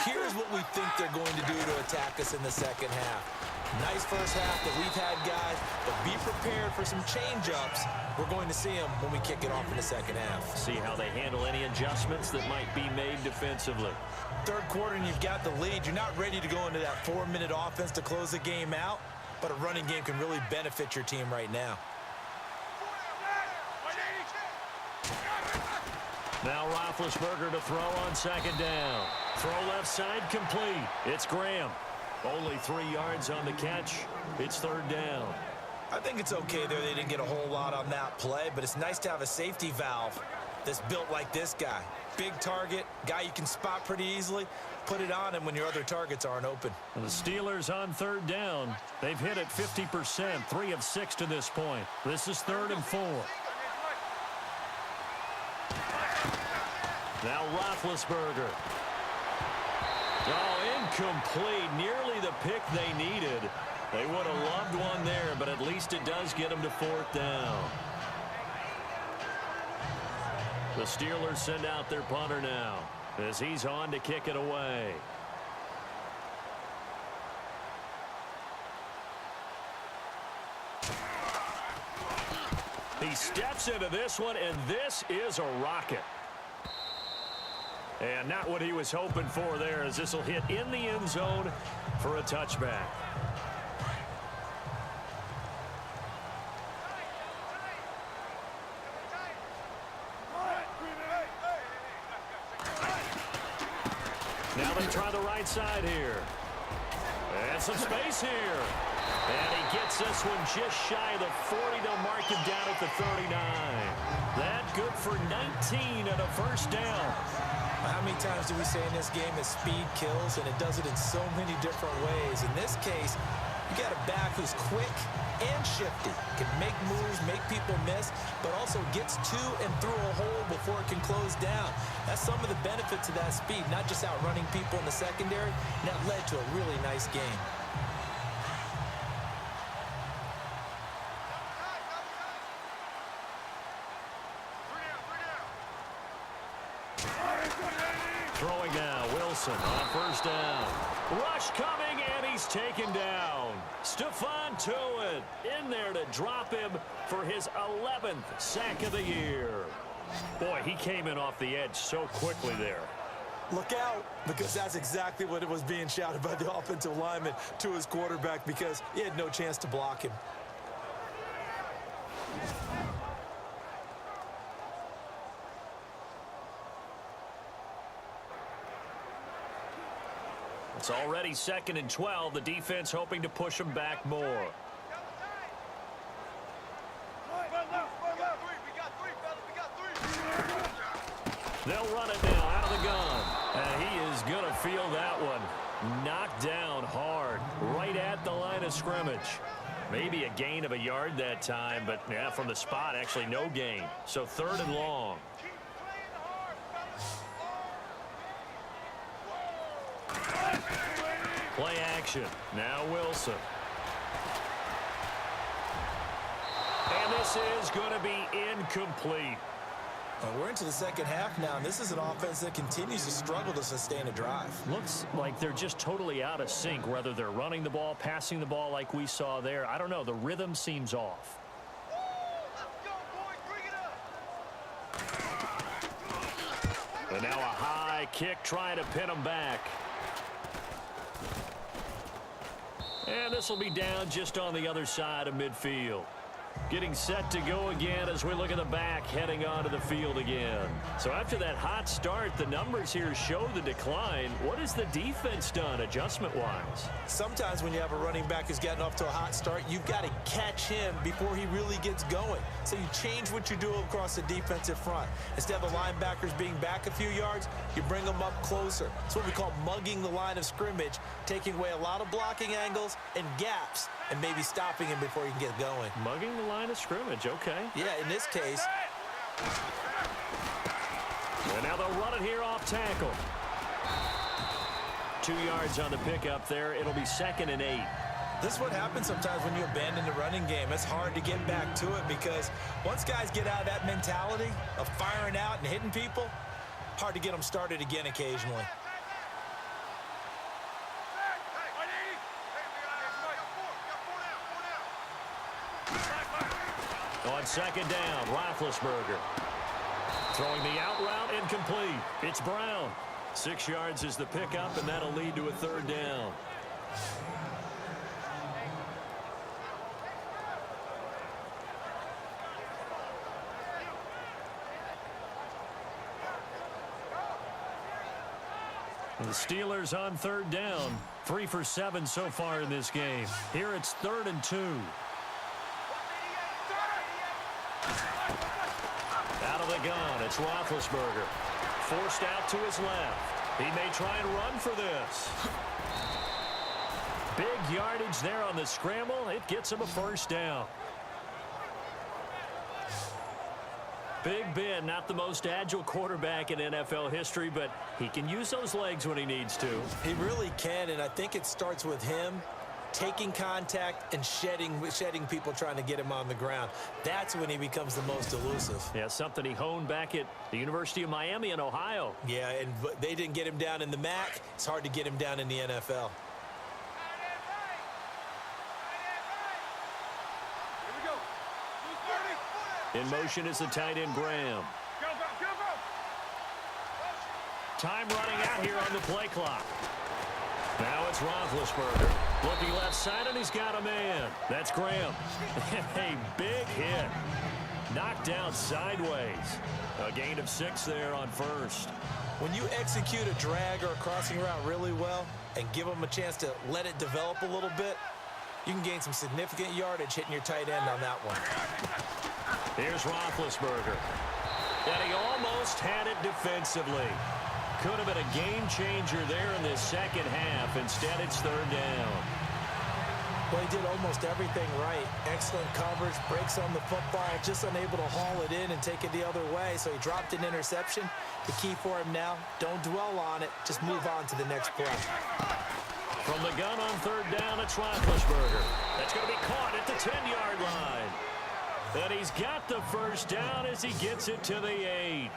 here's what we think they're going to do to attack us in the second half. Nice first half that we've had, guys, but be prepared for some change-ups. We're going to see them when we kick it off in the second half. See how they handle any adjustments that might be made defensively. Third quarter and you've got the lead. You're not ready to go into that 4-minute offense to close the game out, but a running game can really benefit your team right now. Now Roethlisberger to throw on second down. Throw left side complete. It's Graham. Only 3 yards on the catch. It's third down. I think it's okay there. They didn't get a whole lot on that play, but it's nice to have a safety valve that's built like this guy. Big target, guy you can spot pretty easily. Put it on him when your other targets aren't open. And the Steelers on third down. They've hit it 50%, 3 of 6 to this point. This is 3rd and 4. Now Roethlisberger. Oh, incomplete. Nearly the pick they needed. They would have loved one there, but at least it does get them to 4th down. The Steelers send out their punter now as he's on to kick it away. He steps into this one, and this is a rocket. And not what he was hoping for there, as this will hit in the end zone for a touchback. Now they try the right side here. And some space here. And he gets this one just shy of the 40. They'll mark him down at the 39. That good for 19 and a first down. How many times do we say in this game that speed kills, and it does it in so many different ways? In this case, you got a back who's quick and shifty, can make moves, make people miss, but also gets to and through a hole before it can close down. That's some of the benefits of that speed, not just outrunning people in the secondary, and that led to a really nice game. Throwing now, Wilson on first down. Rush coming, and he's taken down. Stephon Tuitt in there to drop him for his 11th sack of the year. Boy, he came in off the edge so quickly there. Look out, because that's exactly what it was being shouted by the offensive lineman to his quarterback, because he had no chance to block him. It's already 2nd and 12. The defense hoping to push them back more. They'll run it now out of the gun. And he is going to feel that one. Knocked down hard right at the line of scrimmage. Maybe a gain of a yard that time, but yeah, from the spot, actually no gain. So 3rd and long. Play action. Now Wilson. And this is going to be incomplete. We're into the second half now, and this is an offense that continues to struggle to sustain a drive. Looks like they're just totally out of sync, whether they're running the ball, passing the ball like we saw there. I don't know. The rhythm seems off. And now a high kick trying to pin them back. And this will be down just on the other side of midfield. Getting set to go again as we look at the back heading onto the field again. So after that hot start, the numbers here show the decline. What has the defense done adjustment-wise? Sometimes when you have a running back who's gotten off to a hot start, you've got to catch him before he really gets going. So you change what you do across the defensive front. Instead of the linebackers being back a few yards, you bring them up closer. It's what we call mugging the line of scrimmage, taking away a lot of blocking angles and gaps, and maybe stopping him before he can get going. Mugging the line of scrimmage, okay. Yeah, in this case. And now they'll run it here off tackle. 2 yards on the pickup there. It'll be 2nd and 8. This is what happens sometimes when you abandon the running game. It's hard to get back to it because once guys get out of that mentality of firing out and hitting people, hard to get them started again occasionally. On 2nd down, Roethlisberger. Throwing the out route, incomplete. It's Brown. 6 yards is the pickup, and that'll lead to a 3rd down. The Steelers on 3rd down. 3 for 7 so far in this game. Here it's 3rd and 2. Out of the gun, it's Roethlisberger. Forced out to his left. He may try and run for this. Big yardage there on the scramble. It gets him a 1st down. Big Ben, not the most agile quarterback in NFL history, but he can use those legs when he needs to. He really can, and I think it starts with him taking contact and shedding people trying to get him on the ground. That's when he becomes the most elusive. Yeah, something he honed back at the University of Miami in Ohio. Yeah, and they didn't get him down in the MAC. It's hard to get him down in the NFL. In motion is the tight end, Graham. Time running out here on the play clock. Now it's Roethlisberger. Looking left side, and he's got a man. That's Graham. A big hit. Knocked down sideways. A gain of 6 there on 1st. When you execute a drag or a crossing route really well and give them a chance to let it develop a little bit, you can gain some significant yardage hitting your tight end on that one. Here's Roethlisberger. And he almost had it defensively. Could have been a game changer there in this 2nd half. Instead, it's 3rd down. Well, he did almost everything right. Excellent coverage, breaks on the football, just unable to haul it in and take it the other way. So he dropped an interception. The key for him now, don't dwell on it. Just move on to the next play. From the gun on 3rd down, it's Roethlisberger. That's going to be caught at the 10-yard line. And he's got the 1st down as he gets it to the 8.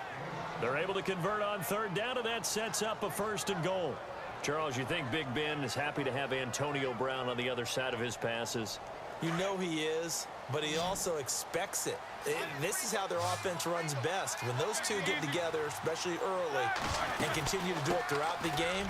They're able to convert on 3rd down, and that sets up a 1st and goal. Charles, you think Big Ben is happy to have Antonio Brown on the other side of his passes? You know he is, but he also expects it. This is how their offense runs best. When those two get together, especially early, and continue to do it throughout the game,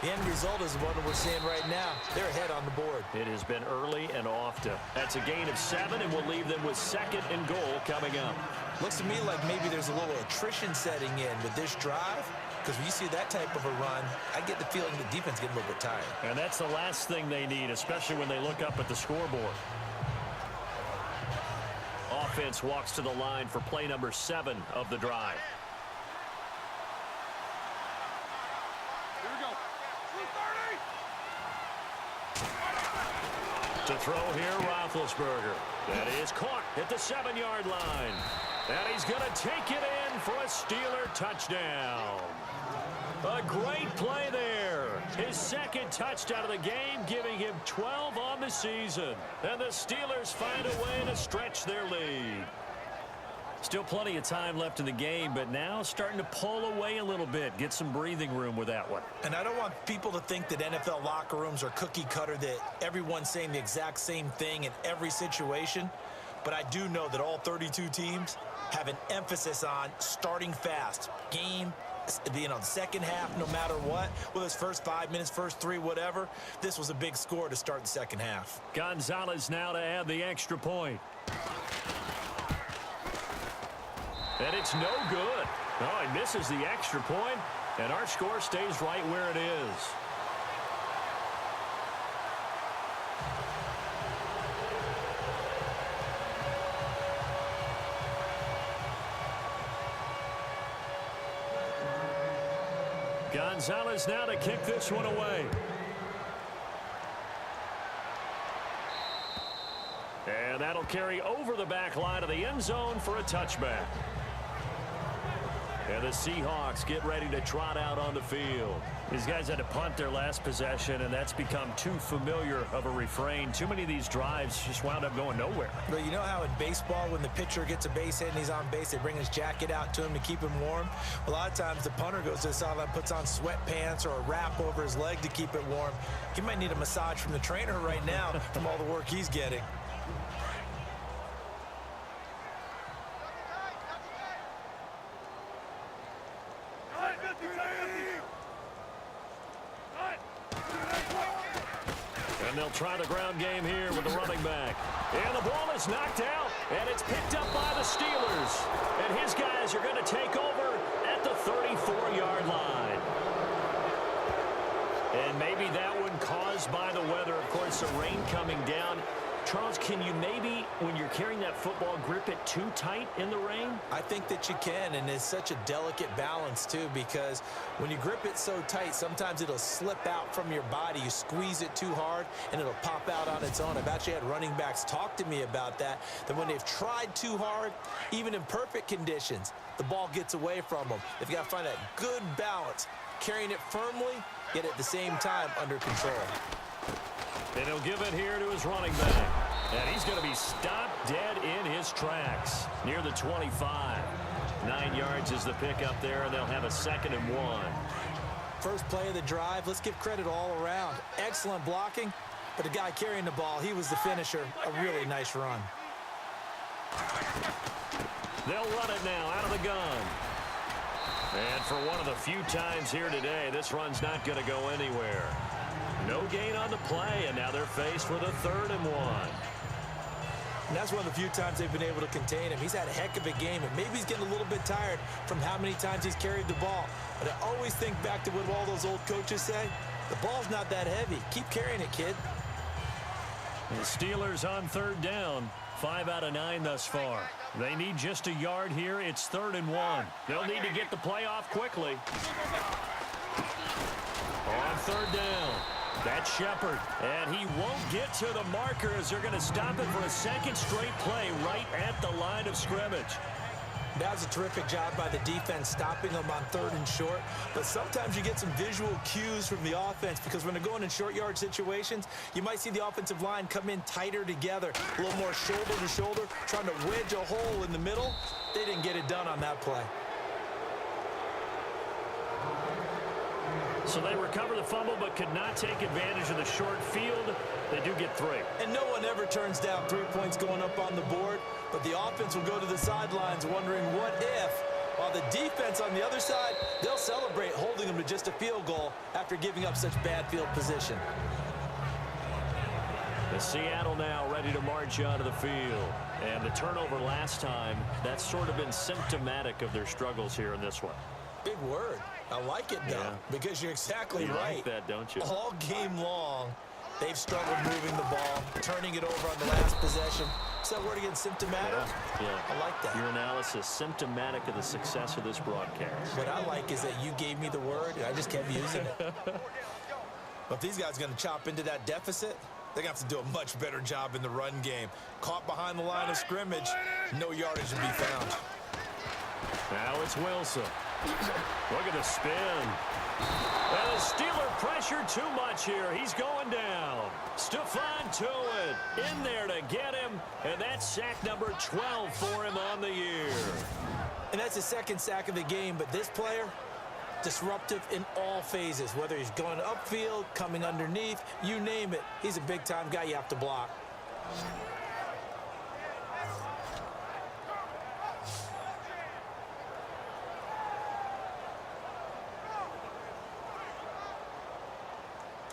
the end result is the one that we're seeing right now. They're ahead on the board. It has been early and often. That's a gain of 7, and we'll leave them with 2nd and goal coming up. Looks to me like maybe there's a little attrition setting in with this drive, because when you see that type of a run, I get the feeling the defense getting a little bit tired. And that's the last thing they need, especially when they look up at the scoreboard. Offense walks to the line for play number 7 of the drive. Here we go. 230. To throw here, Roethlisberger. That is caught at the 7-yard line. And he's going to take it in for a Steeler touchdown. A great play there. His 2nd touchdown of the game, giving him 12 on the season. And the Steelers find a way to stretch their lead. Still plenty of time left in the game, but now starting to pull away a little bit. Get some breathing room with that one. And I don't want people to think that NFL locker rooms are cookie cutter, that everyone's saying the exact same thing in every situation. But I do know that all 32 teams have an emphasis on starting fast. Game being on 2nd half, no matter what, whether it's first 5 minutes, first 3, whatever. This was a big score to start the 2nd half. Gonzalez now to add the extra point. And it's no good. Oh, he misses the extra point, and our score stays right where it is. Gonzalez now to kick this one away. And that'll carry over the back line of the end zone for a touchback. And the Seahawks get ready to trot out on the field. These guys had to punt their last possession, and that's become too familiar of a refrain. Too many of these drives just wound up going nowhere. But you know how in baseball, when the pitcher gets a base hit and he's on base, they bring his jacket out to him to keep him warm? A lot of times the punter goes to the sideline, puts on sweatpants or a wrap over his leg to keep it warm. He might need a massage from the trainer right now from all the work he's getting. And they'll try the ground game here with the running back. And the ball is knocked out, and it's picked up by the Steelers. And his guys are going to take over at the 34-yard line. And maybe that one caused by the weather. Of course, the rain coming down. Charles, can you maybe, when you're carrying that football, grip it too tight in the rain? I think that you can, and it's such a delicate balance, too, because when you grip it so tight, sometimes it'll slip out from your body. You squeeze it too hard, and it'll pop out on its own. I've actually had running backs talk to me about that when they've tried too hard, even in perfect conditions, the ball gets away from them. They've got to find that good balance, carrying it firmly, yet at the same time under control. And he'll give it here to his running back. And he's going to be stopped dead in his tracks near the 25. 9 yards is the pickup there, and they'll have a 2nd and 1. First play of the drive, let's give credit all around. Excellent blocking, but the guy carrying the ball, he was the finisher. A really nice run. They'll run it now out of the gun. And for one of the few times here today, this run's not going to go anywhere. No gain on the play, and now they're faced with a 3rd and 1. And that's one of the few times they've been able to contain him. He's had a heck of a game, and maybe he's getting a little bit tired from how many times he's carried the ball. But I always think back to what all those old coaches say. The ball's not that heavy. Keep carrying it, kid. The Steelers on 3rd down. 5 out of 9 thus far. They need just a yard here. It's 3rd and 1. They'll need to get the play off quickly. On 3rd down. That's Shepard, and he won't get to the marker as they're going to stop it for a 2nd straight play right at the line of scrimmage. That was a terrific job by the defense stopping them on 3rd and short, but sometimes you get some visual cues from the offense because when they're going in short yard situations, you might see the offensive line come in tighter together, a little more shoulder to shoulder, trying to wedge a hole in the middle. They didn't get it done on that play. So they recover the fumble but could not take advantage of the short field. They do get 3. And no one ever turns down 3 points going up on the board, but the offense will go to the sidelines wondering what if, while the defense on the other side, they'll celebrate holding them to just a field goal after giving up such bad field position. The Seattle now ready to march out of the field. And the turnover last time, that's sort of been symptomatic of their struggles here in this one. Big word. I like it, though, because you're exactly right. You like that, don't you? All game long, they've struggled moving the ball, turning it over on the last possession. Is that word again, symptomatic? Yeah. I like that. Your analysis, symptomatic of the success of this broadcast. What I like is that you gave me the word, and I just kept using it. But if these guys are going to chop into that deficit, they're going to have to do a much better job in the run game. Caught behind the line of scrimmage, no yardage to be found. Now it's Wilson. Look at the spin. And the Steeler pressure too much here. He's going down. Stephon Tuitt in there to get him. And that's sack number 12 for him on the year. And that's his 2nd sack of the game. But this player, disruptive in all phases. Whether he's going upfield, coming underneath, you name it. He's a big-time guy you have to block.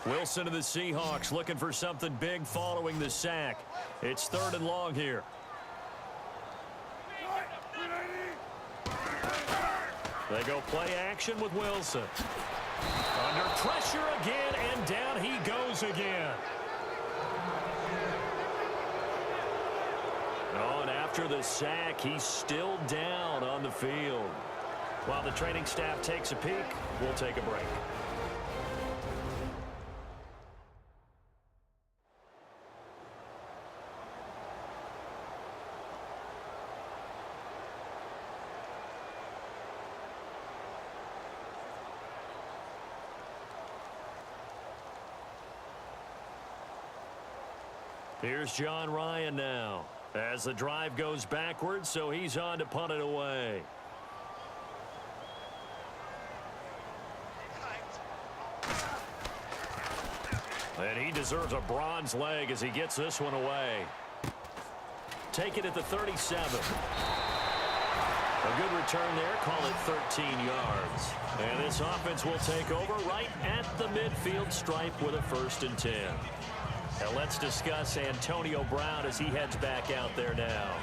Wilson to the Seahawks looking for something big following the sack. It's 3rd and long here. They go play action with Wilson. Under pressure again, and down he goes again. Oh, and after the sack, he's still down on the field. While the training staff takes a peek, we'll take a break. Here's John Ryan now as the drive goes backwards, so he's on to punt it away. And he deserves a bronze leg as he gets this one away. Take it at the 37. A good return there. Call it 13 yards. And this offense will take over right at the midfield stripe with a 1st and 10. Now let's discuss Antonio Brown as he heads back out there now.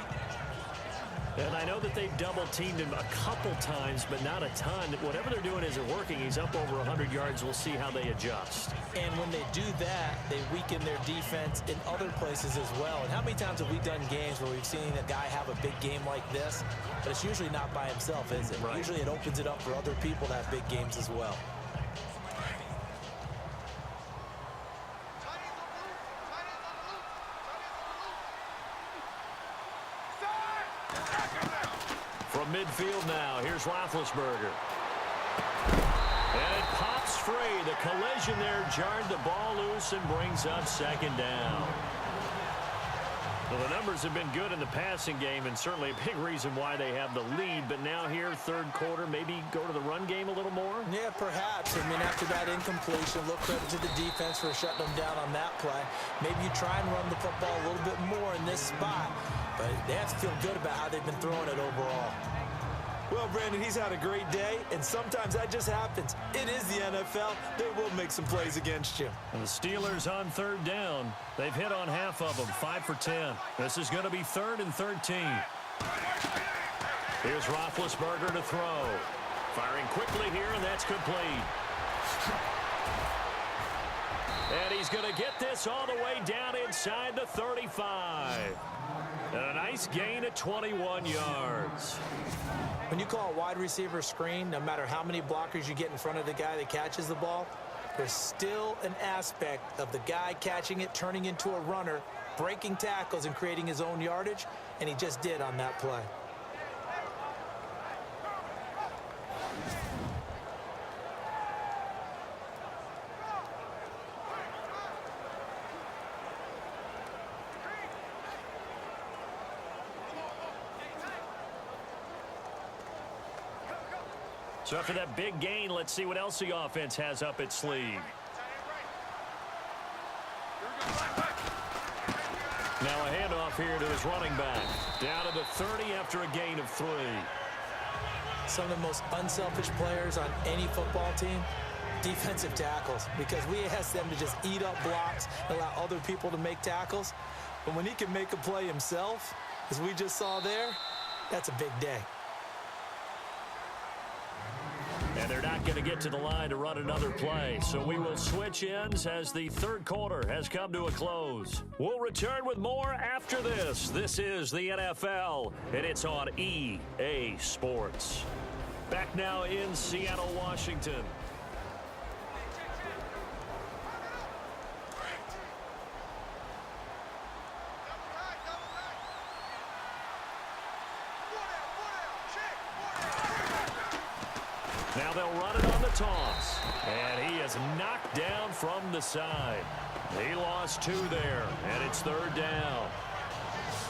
And I know that they've double-teamed him a couple times, but not a ton. Whatever they're doing isn't working. He's up over 100 yards. We'll see how they adjust. And when they do that, they weaken their defense in other places as well. And how many times have we done games where we've seen a guy have a big game like this? But it's usually not by himself, is it? Right. Usually it opens it up for other people to have big games as well. From midfield now, here's Roethlisberger. And it pops free. The collision there jarred the ball loose and brings up 2nd down. Well, the numbers have been good in the passing game and certainly a big reason why they have the lead. But now here, 3rd quarter, maybe go to the run game a little more? Yeah, perhaps. I mean, after that incompletion, a little credit to the defense for shutting them down on that play. Maybe you try and run the football a little bit more in this spot. But they have to feel good about how they've been throwing it overall. Well, Brandon, he's had a great day, and sometimes that just happens. It is the NFL. They will make some plays against you. And the Steelers on 3rd down. They've hit on half of them, 5 for 10. This is going to be 3rd and 13. Here's Roethlisberger to throw. Firing quickly here, and that's complete. And he's going to get this all the way down inside the 35. And a nice gain of 21 yards. When you call a wide receiver screen, no matter how many blockers you get in front of the guy that catches the ball, there's still an aspect of the guy catching it, turning into a runner, breaking tackles and creating his own yardage, and he just did on that play. So after that big gain, let's see what else the offense has up its sleeve. Now a handoff here to his running back. Down to the 30 after a gain of 3. Some of the most unselfish players on any football team, defensive tackles, because we ask them to just eat up blocks and allow other people to make tackles. But when he can make a play himself, as we just saw there, that's a big day. And they're not going to get to the line to run another play. So we will switch ends as the 3rd quarter has come to a close. We'll return with more after this. This is the NFL, and it's on EA Sports. Back now in Seattle, Washington. Now they'll run it on the toss. And he is knocked down from the side. He lost 2 there, and it's 3rd down.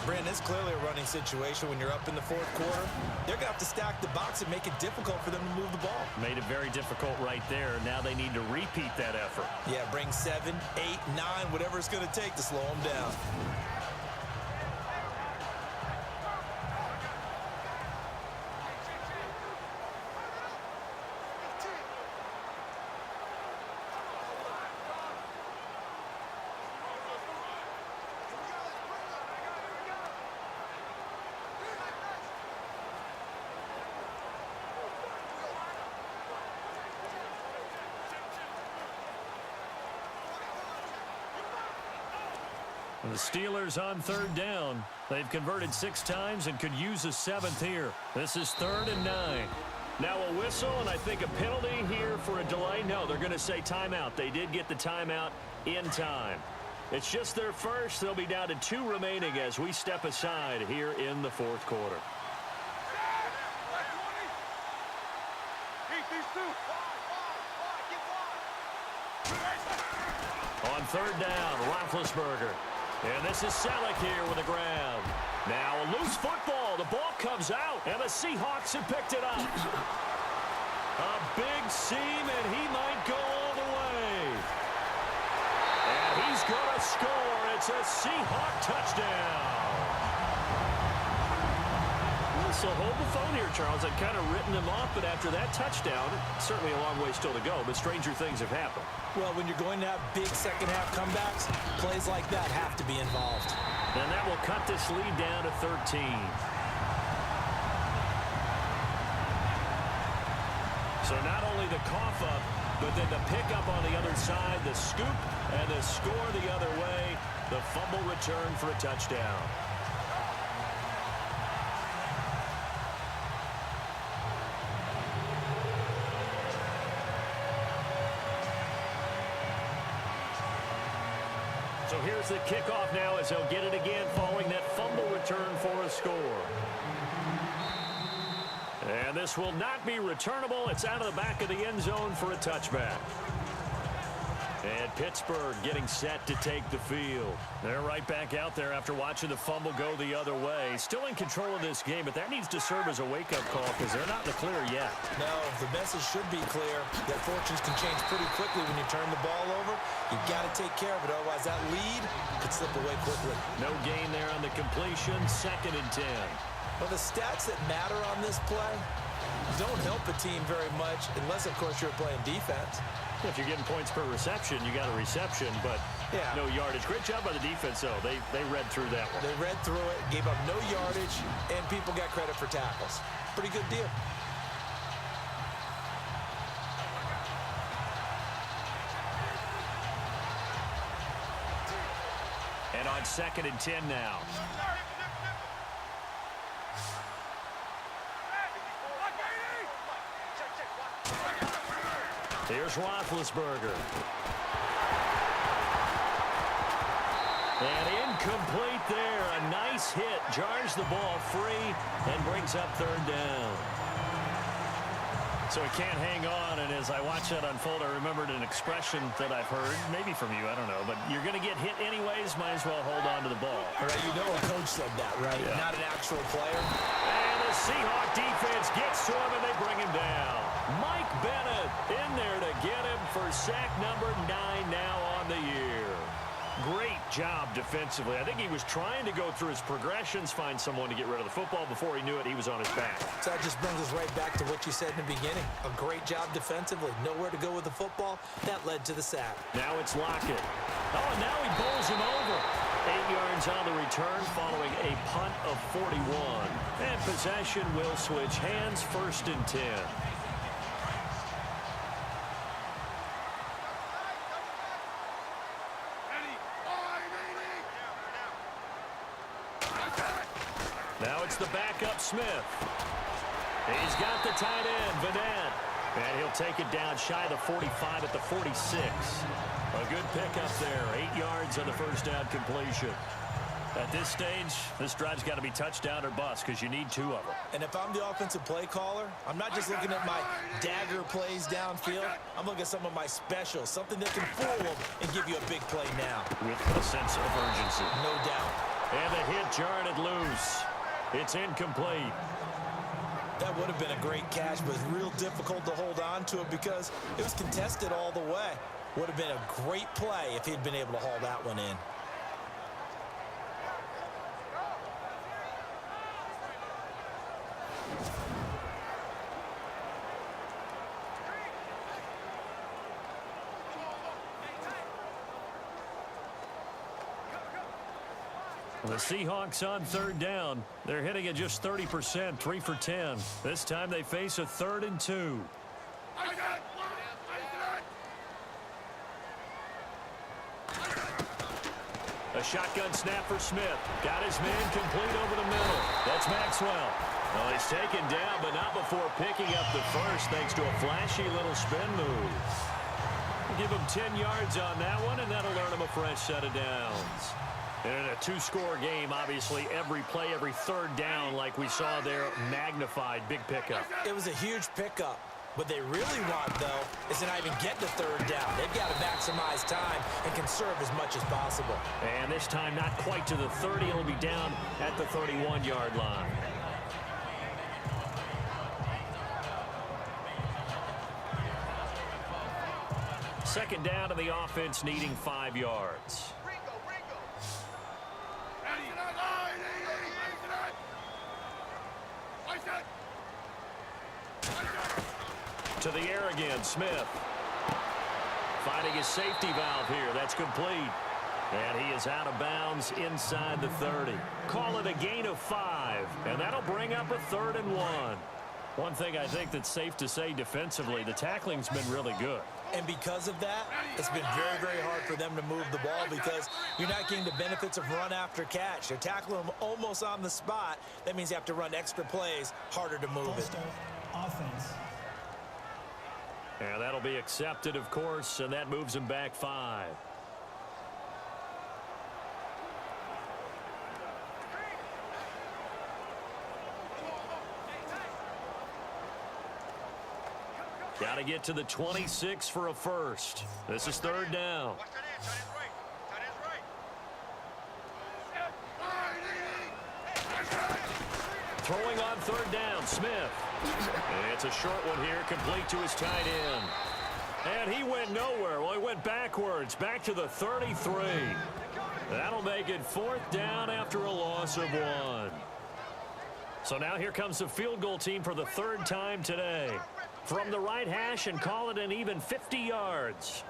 Brandon, it's clearly a running situation when you're up in the 4th quarter. They're going to have to stack the box and make it difficult for them to move the ball. Made it very difficult right there. Now they need to repeat that effort. Yeah, bring 7, 8, 9, whatever it's going to take to slow them down. And the Steelers on 3rd down. They've converted 6 times and could use a 7th here. This is 3rd and 9. Now a whistle and I think a penalty here for a delay. No, they're going to say timeout. They did get the timeout in time. It's just their first. They'll be down to 2 remaining as we step aside here in the 4th quarter. On 3rd down, Roethlisberger. And this is Selleck here with the ground. Now a loose football. The ball comes out, and the Seahawks have picked it up. A big seam, and he might go all the way. And he's going to score. It's a Seahawk touchdown. So hold the phone here, Charles. I'd kind of written him off, but after that touchdown, certainly a long way still to go, but stranger things have happened. Well, when you're going to have big second-half comebacks, plays like that have to be involved. And that will cut this lead down to 13. So not only the cough up, but then the pickup on the other side, the scoop, and the score the other way, the fumble return for a touchdown. So here's the kickoff now as they'll get it again following that fumble return for a score. And this will not be returnable. It's out of the back of the end zone for a touchback. And Pittsburgh getting set to take the field. They're right back out there after watching the fumble go the other way. Still in control of this game, but that needs to serve as a wake-up call because they're not in the clear yet. No, the message should be clear that fortunes can change pretty quickly when you turn the ball over. You've got to take care of it, otherwise that lead could slip away quickly. No gain there on the completion, 2nd and 10. Well, the stats that matter on this play don't help a team very much unless, of course, you're playing defense. If you're getting points per reception, you got a reception, but no yardage. Great job by the defense, though. They read through that one. They read through it, gave up no yardage, and people got credit for tackles. Pretty good deal. And on 2nd and 10 now. Here's Roethlisberger. And incomplete there. A nice hit. Jars the ball free and brings up 3rd down. So he can't hang on, and as I watch that unfold, I remembered an expression that I've heard, maybe from you, I don't know, but you're going to get hit anyways, might as well hold on to the ball. All right, you know a coach said that, right? Yeah. Not an actual player. And the Seahawk defense gets to him, and they bring him down. Mike Bennett in there to get him for sack number 9 now on the year. Great job defensively. I think he was trying to go through his progressions, find someone to get rid of the football. Before he knew it, he was on his back. So that just brings us right back to what you said in the beginning. A great job defensively. Nowhere to go with the football. That led to the sack. Now it's Lockett. Oh, and now he bowls him over. 8 yards on the return following a punt of 41. And possession will switch hands, 1st and 10. Now it's the backup Smith. He's got the tight end, Vanette. And he'll take it down shy of the 45 at the 46. A good pickup there. 8 yards on the 1st down completion. At this stage, this drive's got to be touchdown or bust because you need 2 of them. And if I'm the offensive play caller, I'm not just looking at my dagger plays downfield. I'm looking at some of my specials, something that can fool them and give you a big play now. With a sense of urgency. No doubt. And the hit jarred it loose. It's incomplete. That would have been a great catch, but it's real difficult to hold on to it because it was contested all the way. Would have been a great play if he'd been able to haul that one in. The Seahawks on 3rd down. They're hitting at just 30%, 3 for 10. This time they face a 3rd and 2. A shotgun snap for Smith. Got his man complete over the middle. That's Maxwell. Well, he's taken down, but not before picking up the first thanks to a flashy little spin move. We'll give him 10 yards on that one, and that'll earn him a fresh set of downs. And in a 2-score game, obviously, every play, every 3rd down, like we saw there, magnified. Big pickup. It was a huge pickup. What they really want, though, is to not even get to third down. They've got to maximize time and conserve as much as possible. And this time not quite to the 30. It'll be down at the 31-yard line. Second down to the offense, needing 5 yards. To the air again, Smith. Finding his safety valve here. That's complete. And he is out of bounds inside the 30. Call it a gain of 5. And that'll bring up a 3rd and 1. One thing I think that's safe to say defensively, the tackling's been really good. And because of that, it's been very, very hard for them to move the ball because you're not getting the benefits of run after catch. They're tackling them almost on the spot. That means you have to run extra plays, harder to move it. Offense. And that'll be accepted, of course, and that moves him back 5. Got to get to the 26 for a first. This is 3rd down. Throwing on 3rd down, Smith. And it's a short one here, complete to his tight end. And he went nowhere. Well, he went backwards, back to the 33. That'll make it 4th down after a loss of 1. So now here comes the field goal team for the 3rd time today. From the right hash and call it an even 50 yards.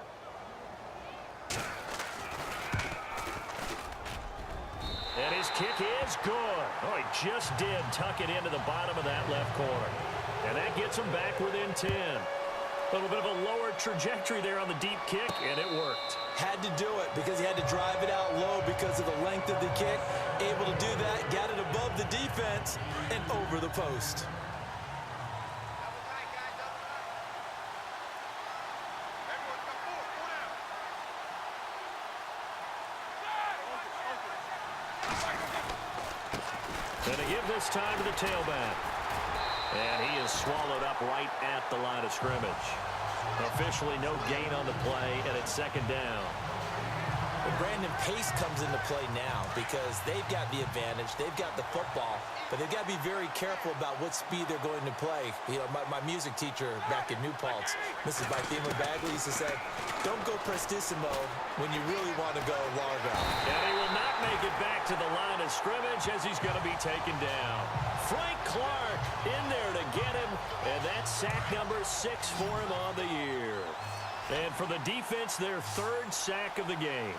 And his kick is good. Oh, he just did tuck it into the bottom of that left corner. And that gets him back within 10. A little bit of a lower trajectory there on the deep kick, and it worked. Had to do it because he had to drive it out low because of the length of the kick. Able to do that, got it above the defense and over the post. And they give this time to the tailback. And he is swallowed up right at the line of scrimmage. Officially no gain on the play, and it's 2nd down. Well, Brandon, pace comes into play now because they've got the advantage. They've got the football, but they've got to be very careful about what speed they're going to play. You know, my music teacher back in New Paltz, Mrs. Bythema Bagley, used to say, don't go prestissimo when you really want to go largo. And he will not make it back to the line of scrimmage as he's going to be taken down. Frank Clark in there to get him, and that's sack number 6 for him on the year. And for the defense, their 3rd sack of the game.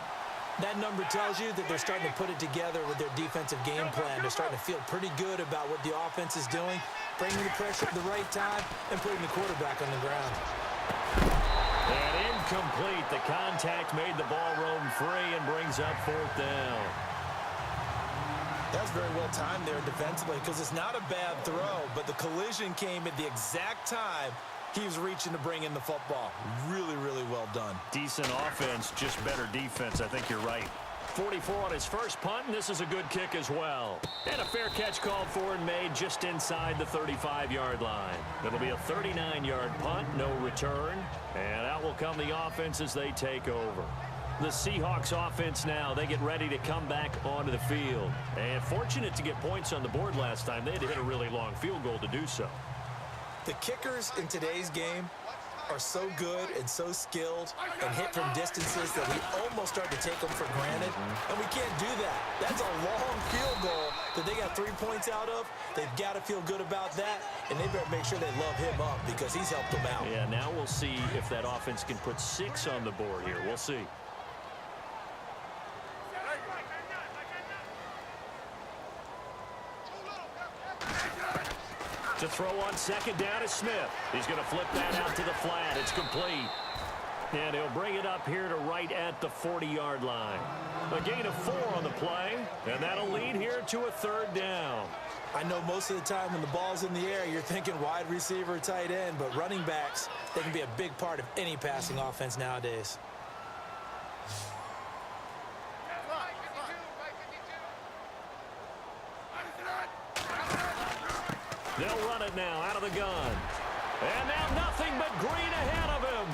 That number tells you that they're starting to put it together with their defensive game plan. They're starting to feel pretty good about what the offense is doing, bringing the pressure at the right time, and putting the quarterback on the ground. And incomplete. The contact made the ball roam free and brings up 4th down. That was very well timed there defensively because it's not a bad throw, but the collision came at the exact time he was reaching to bring in the football. Really, really well done. Decent offense, just better defense. I think you're right. 44 on his first punt, and this is a good kick as well. And a fair catch called for and made just inside the 35-yard line. It'll be a 39-yard punt, no return. And out will come the offense as they take over. The Seahawks offense now, they get ready to come back onto the field. And fortunate to get points on the board last time. They had to hit a really long field goal to do so. The kickers in today's game are so good and so skilled and hit from distances that we almost start to take them for granted. And we can't do that. That's a long field goal that they got 3 points out of. They've got to feel good about that, and they better make sure they love him up because he's helped them out. Yeah, now we'll see if that offense can put 6 on the board here. We'll see. To throw on 2nd down is Smith. He's going to flip that out to the flat. It's complete. And he'll bring it up here to right at the 40-yard line. A gain of 4 on the play, and that'll lead here to a 3rd down. I know most of the time when the ball's in the air, you're thinking wide receiver, tight end, but running backs, they can be a big part of any passing offense nowadays. They'll run it now out of the gun. And now nothing but green ahead of him.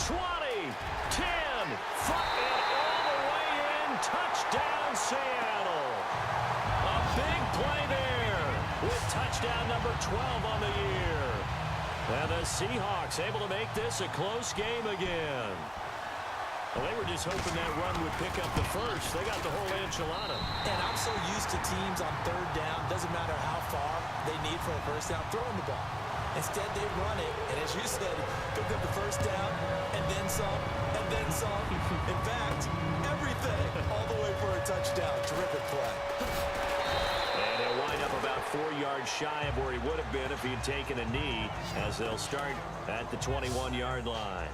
20, 10, 5, and all the way in. Touchdown, Seattle. A big play there with touchdown number 12 on the year. And the Seahawks able to make this a close game again. Well, they were just hoping that run would pick up the first. They got the whole enchilada. And I'm so used to teams on third down, doesn't matter how far they need for a first down, throwing the ball. Instead, they run it, and as you said, pick up the first down, and then some, and then some. In fact, everything, all the way for a touchdown. Terrific play. And he'll wind up about 4 yards shy of where he would have been if he had taken a knee, as they'll start at the 21-yard line.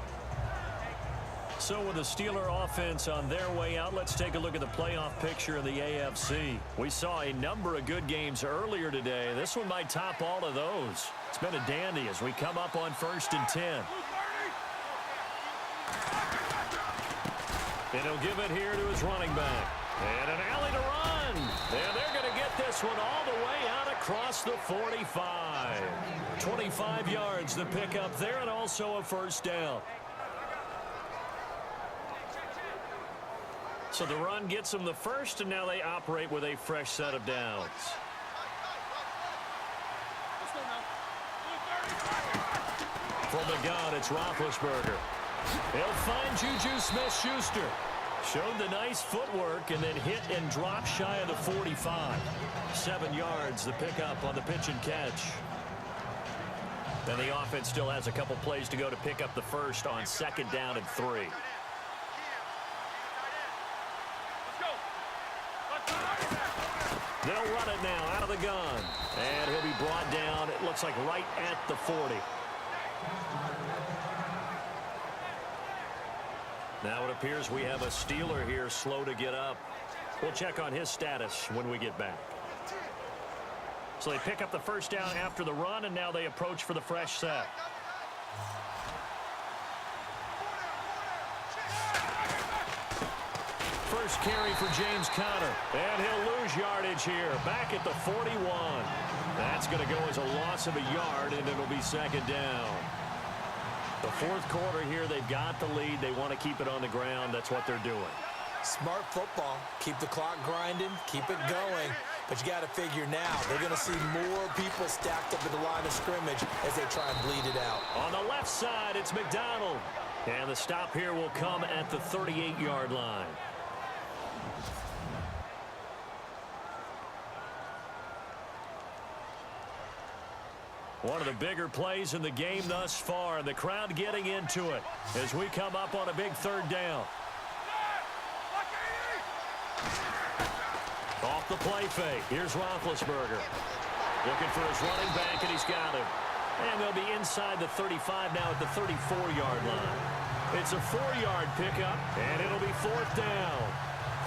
So with the Steeler offense on their way out, let's take a look at the playoff picture in the AFC. We saw a number of good games earlier today. This one might top all of those. It's been a dandy as we come up on 1st and 10. And he'll give it here to his running back. And an alley to run. And they're going to get this one all the way out across the 45. 25 yards to pick up there, and also a first down. So the run gets them the first, and now they operate with a fresh set of downs. From the gun, it's Roethlisberger. He'll find Juju Smith-Schuster. Showed the nice footwork and then hit and drop shy of the 45. 7 yards the pickup on the pitch and catch. And the offense still has a couple plays to go to pick up the first on 2nd down and 3. They'll run it now out of the gun. And he'll be brought down, it looks like right at the 40. Now it appears we have a Steeler here slow to get up. We'll check on his status when we get back. So they pick up the first down after the run, and now they approach for the fresh set. First carry for James Conner, and he'll lose yardage here, back at the 41. That's going to go as a loss of a yard, and it'll be 2nd down. The 4th quarter here, they've got the lead. They want to keep it on the ground. That's what they're doing. Smart football. Keep the clock grinding, keep it going. But you got to figure now, they're going to see more people stacked up at the line of scrimmage as they try and bleed it out. On the left side, it's McDonald. And the stop here will come at the 38-yard line. One of the bigger plays in the game thus far, and the crowd getting into it as we come up on a big 3rd down. Off the play fake. Here's Roethlisberger. Looking for his running back, and he's got him. And they'll be inside the 35 now at the 34-yard line. It's a 4-yard pickup, and it'll be 4th down.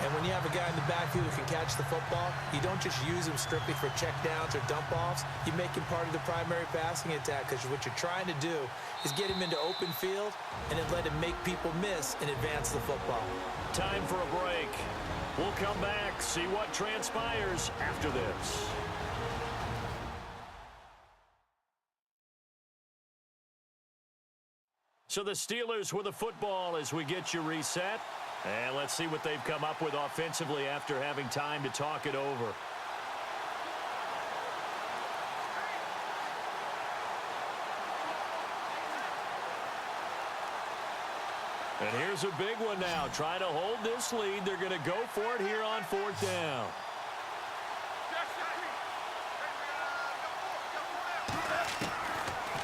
And when you have a guy in the backfield who can catch the football, you don't just use him strictly for checkdowns or dump-offs. You make him part of the primary passing attack, because what you're trying to do is get him into open field and then let him make people miss and advance the football. Time for a break. We'll come back, see what transpires after this. So the Steelers with the football as we get you reset. And let's see what they've come up with offensively after having time to talk it over. And here's a big one now. Trying to hold this lead. They're going to go for it here on 4th down.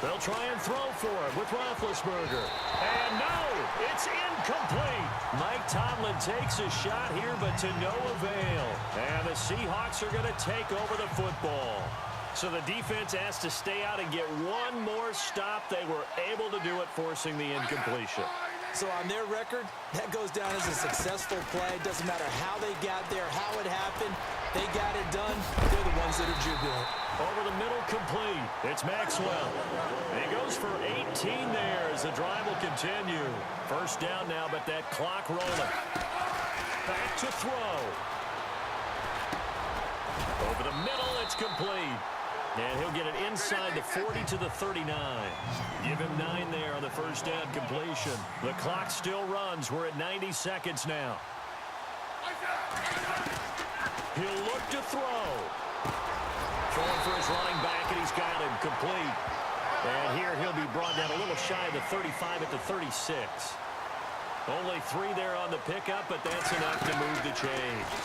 They'll try and throw for it with Roethlisberger. And no, it's incomplete. Mike Tomlin takes a shot here, but to no avail. And the Seahawks are going to take over the football. So the defense has to stay out and get one more stop. They were able to do it, forcing the incompletion. So on their record, that goes down as a successful play. Doesn't matter how they got there, how it happened. They got it done. They're the ones that are jubilant. Over the middle, complete. It's Maxwell. And he goes for 18 there as the drive will continue. First down now, but that clock rolling. Back to throw. Over the middle, it's complete. And he'll get it inside the 40 to the 39. Give him 9 there on the first down completion. The clock still runs. We're at 90 seconds now. He'll look to throw. Throwing for his running back, and he's got him complete. And here he'll be brought down a little shy of the 35 at the 36. Only 3 there on the pickup, but that's enough to move the chains.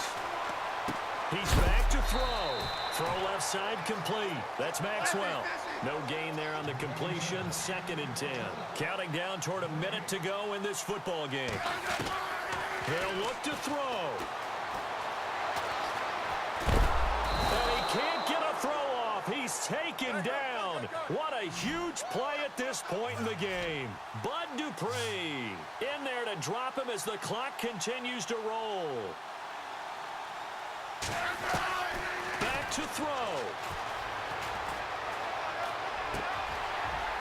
He's back to throw. Throw left side complete. That's Maxwell. No gain there on the completion. 2nd and 10. Counting down toward a minute to go in this football game. They'll look to throw. And he can't get a throw off. He's taken down. What a huge play at this point in the game. Bud Dupree in there to drop him as the clock continues to roll. Back to throw.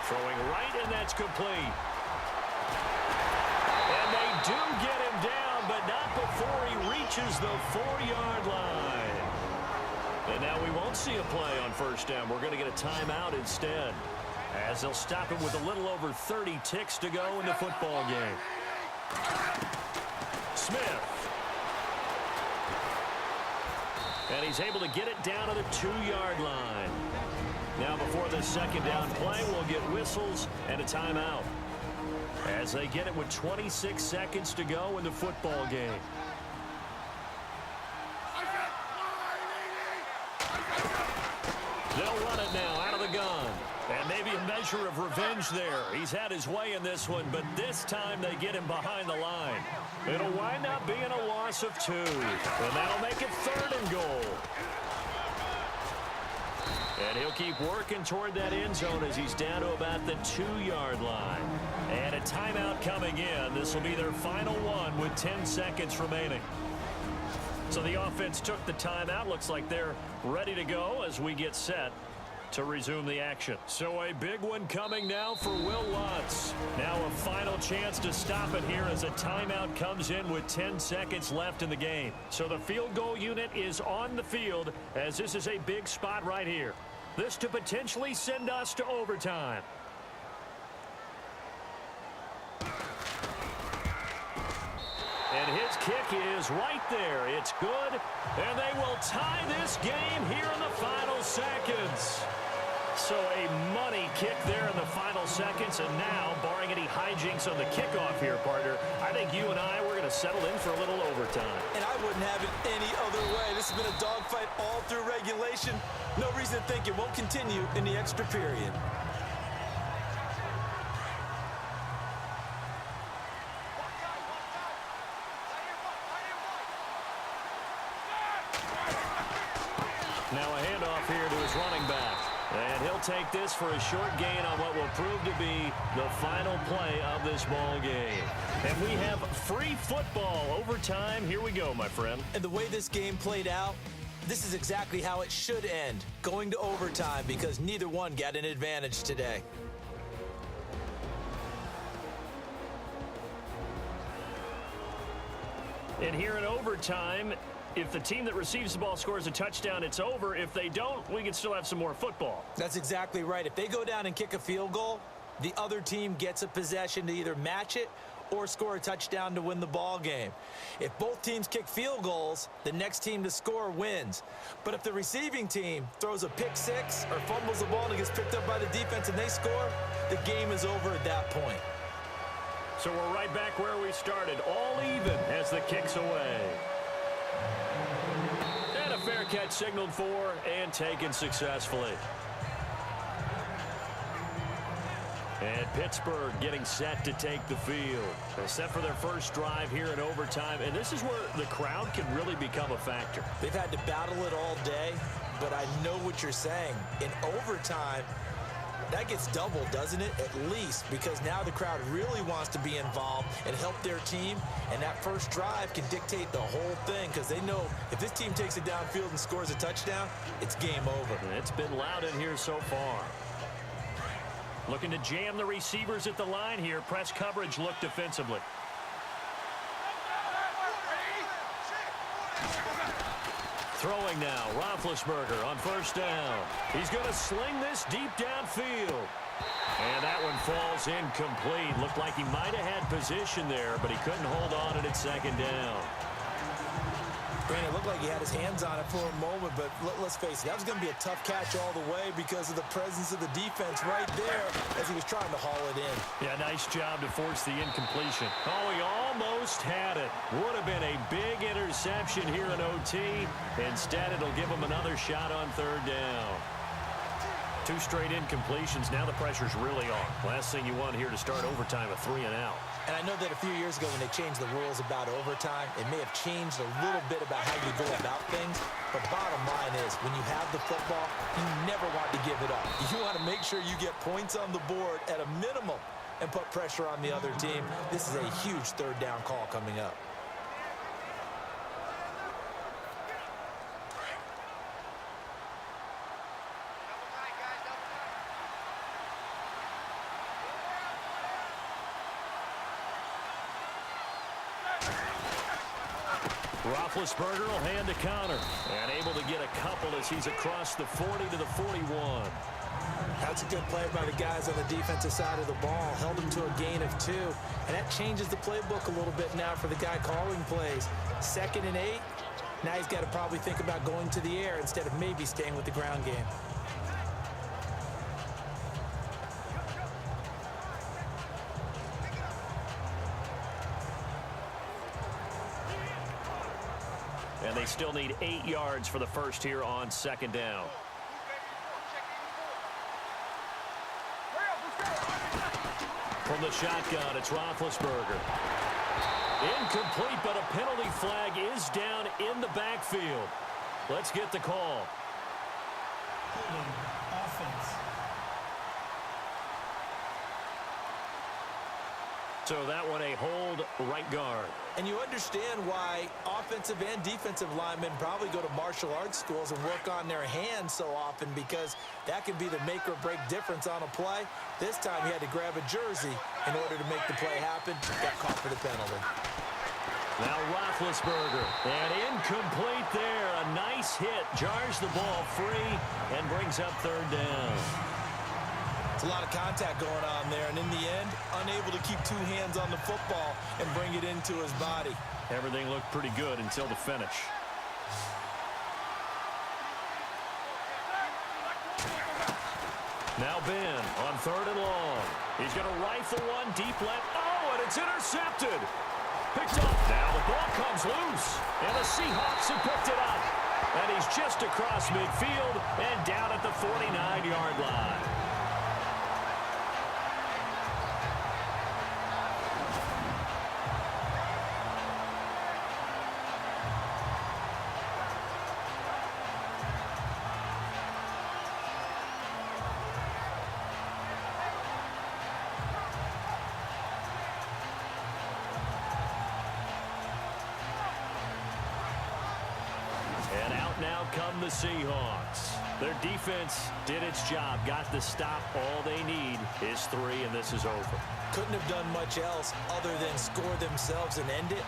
Throwing right, and that's complete. And they do get him down, but not before he reaches the 4-yard line. And now we won't see a play on first down. We're going to get a timeout instead, as they'll stop him with a little over 30 ticks to go in the football game. Smith. And he's able to get it down to the 2-yard line. Now before the second down play, we'll get whistles and a timeout, as they get it with 26 seconds to go in the football game. They'll run it now out of the gun. And maybe a measure of revenge there. He's had his way in this one, but this time they get him behind the line. It'll wind up being a loss of 2. And that'll make it 3rd and goal. And he'll keep working toward that end zone as he's down to about the 2-yard line. And a timeout coming in. This will be their final one with 10 seconds remaining. So the offense took the timeout. Looks like they're ready to go as we get set to resume the action. So a big one coming now for Will Lutz. Now a final chance to stop it here as a timeout comes in with 10 seconds left in the game. So the field goal unit is on the field, as this is a big spot right here. This to potentially send us to overtime. And his kick is right there. It's good. And they will tie this game here in the final seconds. So a money kick there in the final seconds. And now, barring any hijinks on the kickoff here, partner, I think you and I, we're going to settle in for a little overtime. And I wouldn't have it any other way. This has been a dogfight all through regulation. No reason to think it won't continue in the extra period. Now a handoff here to his running back. And he'll take this for a short gain on what will prove to be the final play of this ball game. And we have free football overtime. Here we go, my friend. And the way this game played out, this is exactly how it should end, going to overtime, because neither one got an advantage today. And here in overtime, if the team that receives the ball scores a touchdown, it's over. If they don't, we can still have some more football. That's exactly right. If they go down and kick a field goal, the other team gets a possession to either match it or score a touchdown to win the ball game. If both teams kick field goals, the next team to score wins. But if the receiving team throws a pick six or fumbles the ball and it gets picked up by the defense and they score, the game is over at that point. So we're right back where we started, all even as the kick's away. And a fair catch signaled for and taken successfully. And Pittsburgh getting set to take the field. They're set for their first drive here in overtime. And this is where the crowd can really become a factor. They've had to battle it all day, but I know what you're saying. In overtime, that gets doubled, doesn't it? At least, because now the crowd really wants to be involved and help their team. And that first drive can dictate the whole thing, because they know if this team takes it downfield and scores a touchdown, it's game over. And it's been loud in here so far. Looking to jam the receivers at the line here. Press coverage look defensively. Throwing now, Roethlisberger on first down. He's going to sling this deep downfield. And that one falls incomplete. Looked like he might have had position there, but he couldn't hold on at second down. Brandon, it looked like he had his hands on it for a moment, but let's face it, that was going to be a tough catch all the way because of the presence of the defense right there as he was trying to haul it in. Yeah, nice job to force the incompletion. Oh, he almost had it. Would have been a big interception here in OT. Instead, it'll give him another shot on third down. 2 straight incompletions. Now the pressure's really on. Last thing you want here to start overtime, a 3 and out. And I know that a few years ago when they changed the rules about overtime, it may have changed a little bit about how you go about things. But bottom line is, when you have the football, you never want to give it up. You want to make sure you get points on the board at a minimum and put pressure on the other team. This is a huge third down call coming up. Roethlisberger will hand a counter and able to get a couple as he's across the 40 to the 41. That's a good play by the guys on the defensive side of the ball. Held him to a gain of 2. And that changes the playbook a little bit now for the guy calling plays. 2nd and 8. Now he's got to probably think about going to the air instead of maybe staying with the ground game. And they still need 8 yards for the first here on second down. From the shotgun, it's Roethlisberger. Incomplete, but a penalty flag is down in the backfield. Let's get the call. Holding offense. So that one a hold right guard. And you understand why offensive and defensive linemen probably go to martial arts schools and work on their hands so often, because that can be the make or break difference on a play. This time he had to grab a jersey in order to make the play happen. Got caught for the penalty. Now Roethlisberger, and incomplete there. A nice hit, jars the ball free, and brings up third down. It's a lot of contact going on there, and in the end, unable to keep 2 hands on the football and bring it into his body. Everything looked pretty good until the finish. Now Ben on 3rd and long. He's going to rifle one deep left. Oh, and it's intercepted. Picked up. Now the ball comes loose, and the Seahawks have picked it up. And he's just across midfield and down at the 49-yard line. And out now come the Seahawks. Their defense did its job, got the stop. All they need is 3, and this is over. Couldn't have done much else other than score themselves and end it.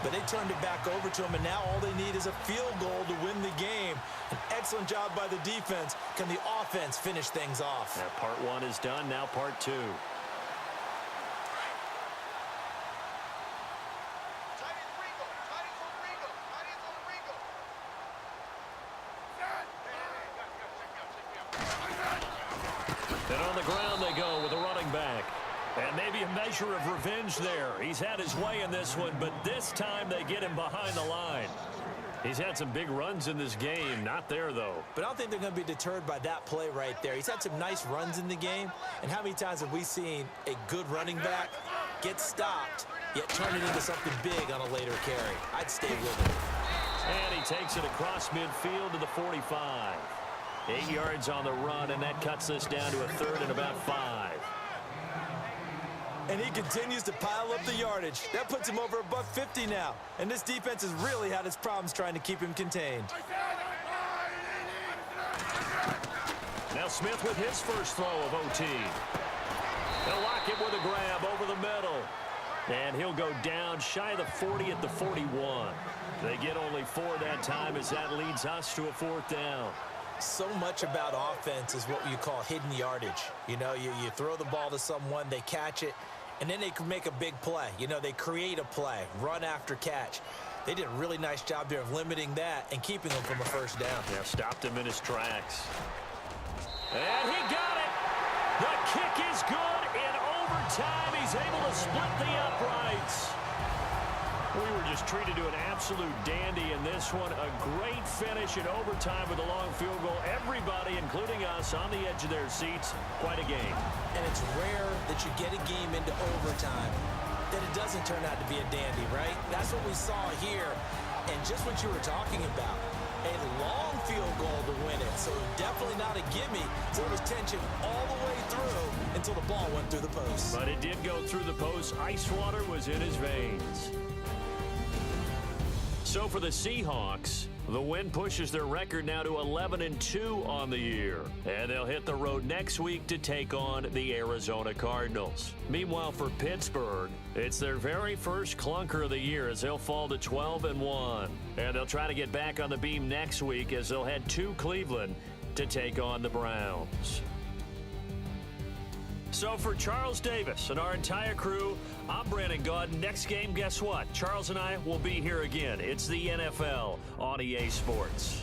But they turned it back over to them, and now all they need is a field goal to win the game. An excellent job by the defense. Can the offense finish things off? Now part 1 is done, now part 2. And on the ground they go with a running back. And maybe a measure of revenge there. He's had his way in this one, but this time they get him behind the line. He's had some big runs in this game. Not there, though. But I don't think they're going to be deterred by that play right there. He's had some nice runs in the game. And how many times have we seen a good running back get stopped, yet turn it into something big on a later carry? I'd stay with him. And he takes it across midfield to the 45. 8 yards on the run, and that cuts this down to a 3rd and about 5. And he continues to pile up the yardage. That puts him over $150 now. And this defense has really had its problems trying to keep him contained. Now Smith with his first throw of OT. They'll lock him with a grab over the middle. And he'll go down shy of the 40 at the 41. They get only 4 that time as that leads us to a 4th down. So much about offense is what you call hidden yardage. You know, you throw the ball to someone, they catch it, and then they can make a big play. You know, they create a play, run after catch. They did a really nice job there of limiting that and keeping them from a first down. Yeah, stopped him in his tracks. And he got it. The kick is good. In overtime, he's able to split the uprights. We were just treated to an absolute dandy in this one. A great finish in overtime with a long field goal. Everybody, including us, on the edge of their seats. Quite a game. And it's rare that you get a game into overtime that it doesn't turn out to be a dandy, right? That's what we saw here. And just what you were talking about, a long field goal to win it. So definitely not a gimme. So there was tension all the way through until the ball went through the post. But it did go through the post. Ice water was in his veins. So for the Seahawks, the win pushes their record now to 11-2 on the year. And they'll hit the road next week to take on the Arizona Cardinals. Meanwhile, for Pittsburgh, it's their very first clunker of the year as they'll fall to 12-1. And they'll try to get back on the beam next week as they'll head to Cleveland to take on the Browns. So for Charles Davis and our entire crew, I'm Brandon Gaudin. Next game, guess what? Charles and I will be here again. It's the NFL on EA Sports.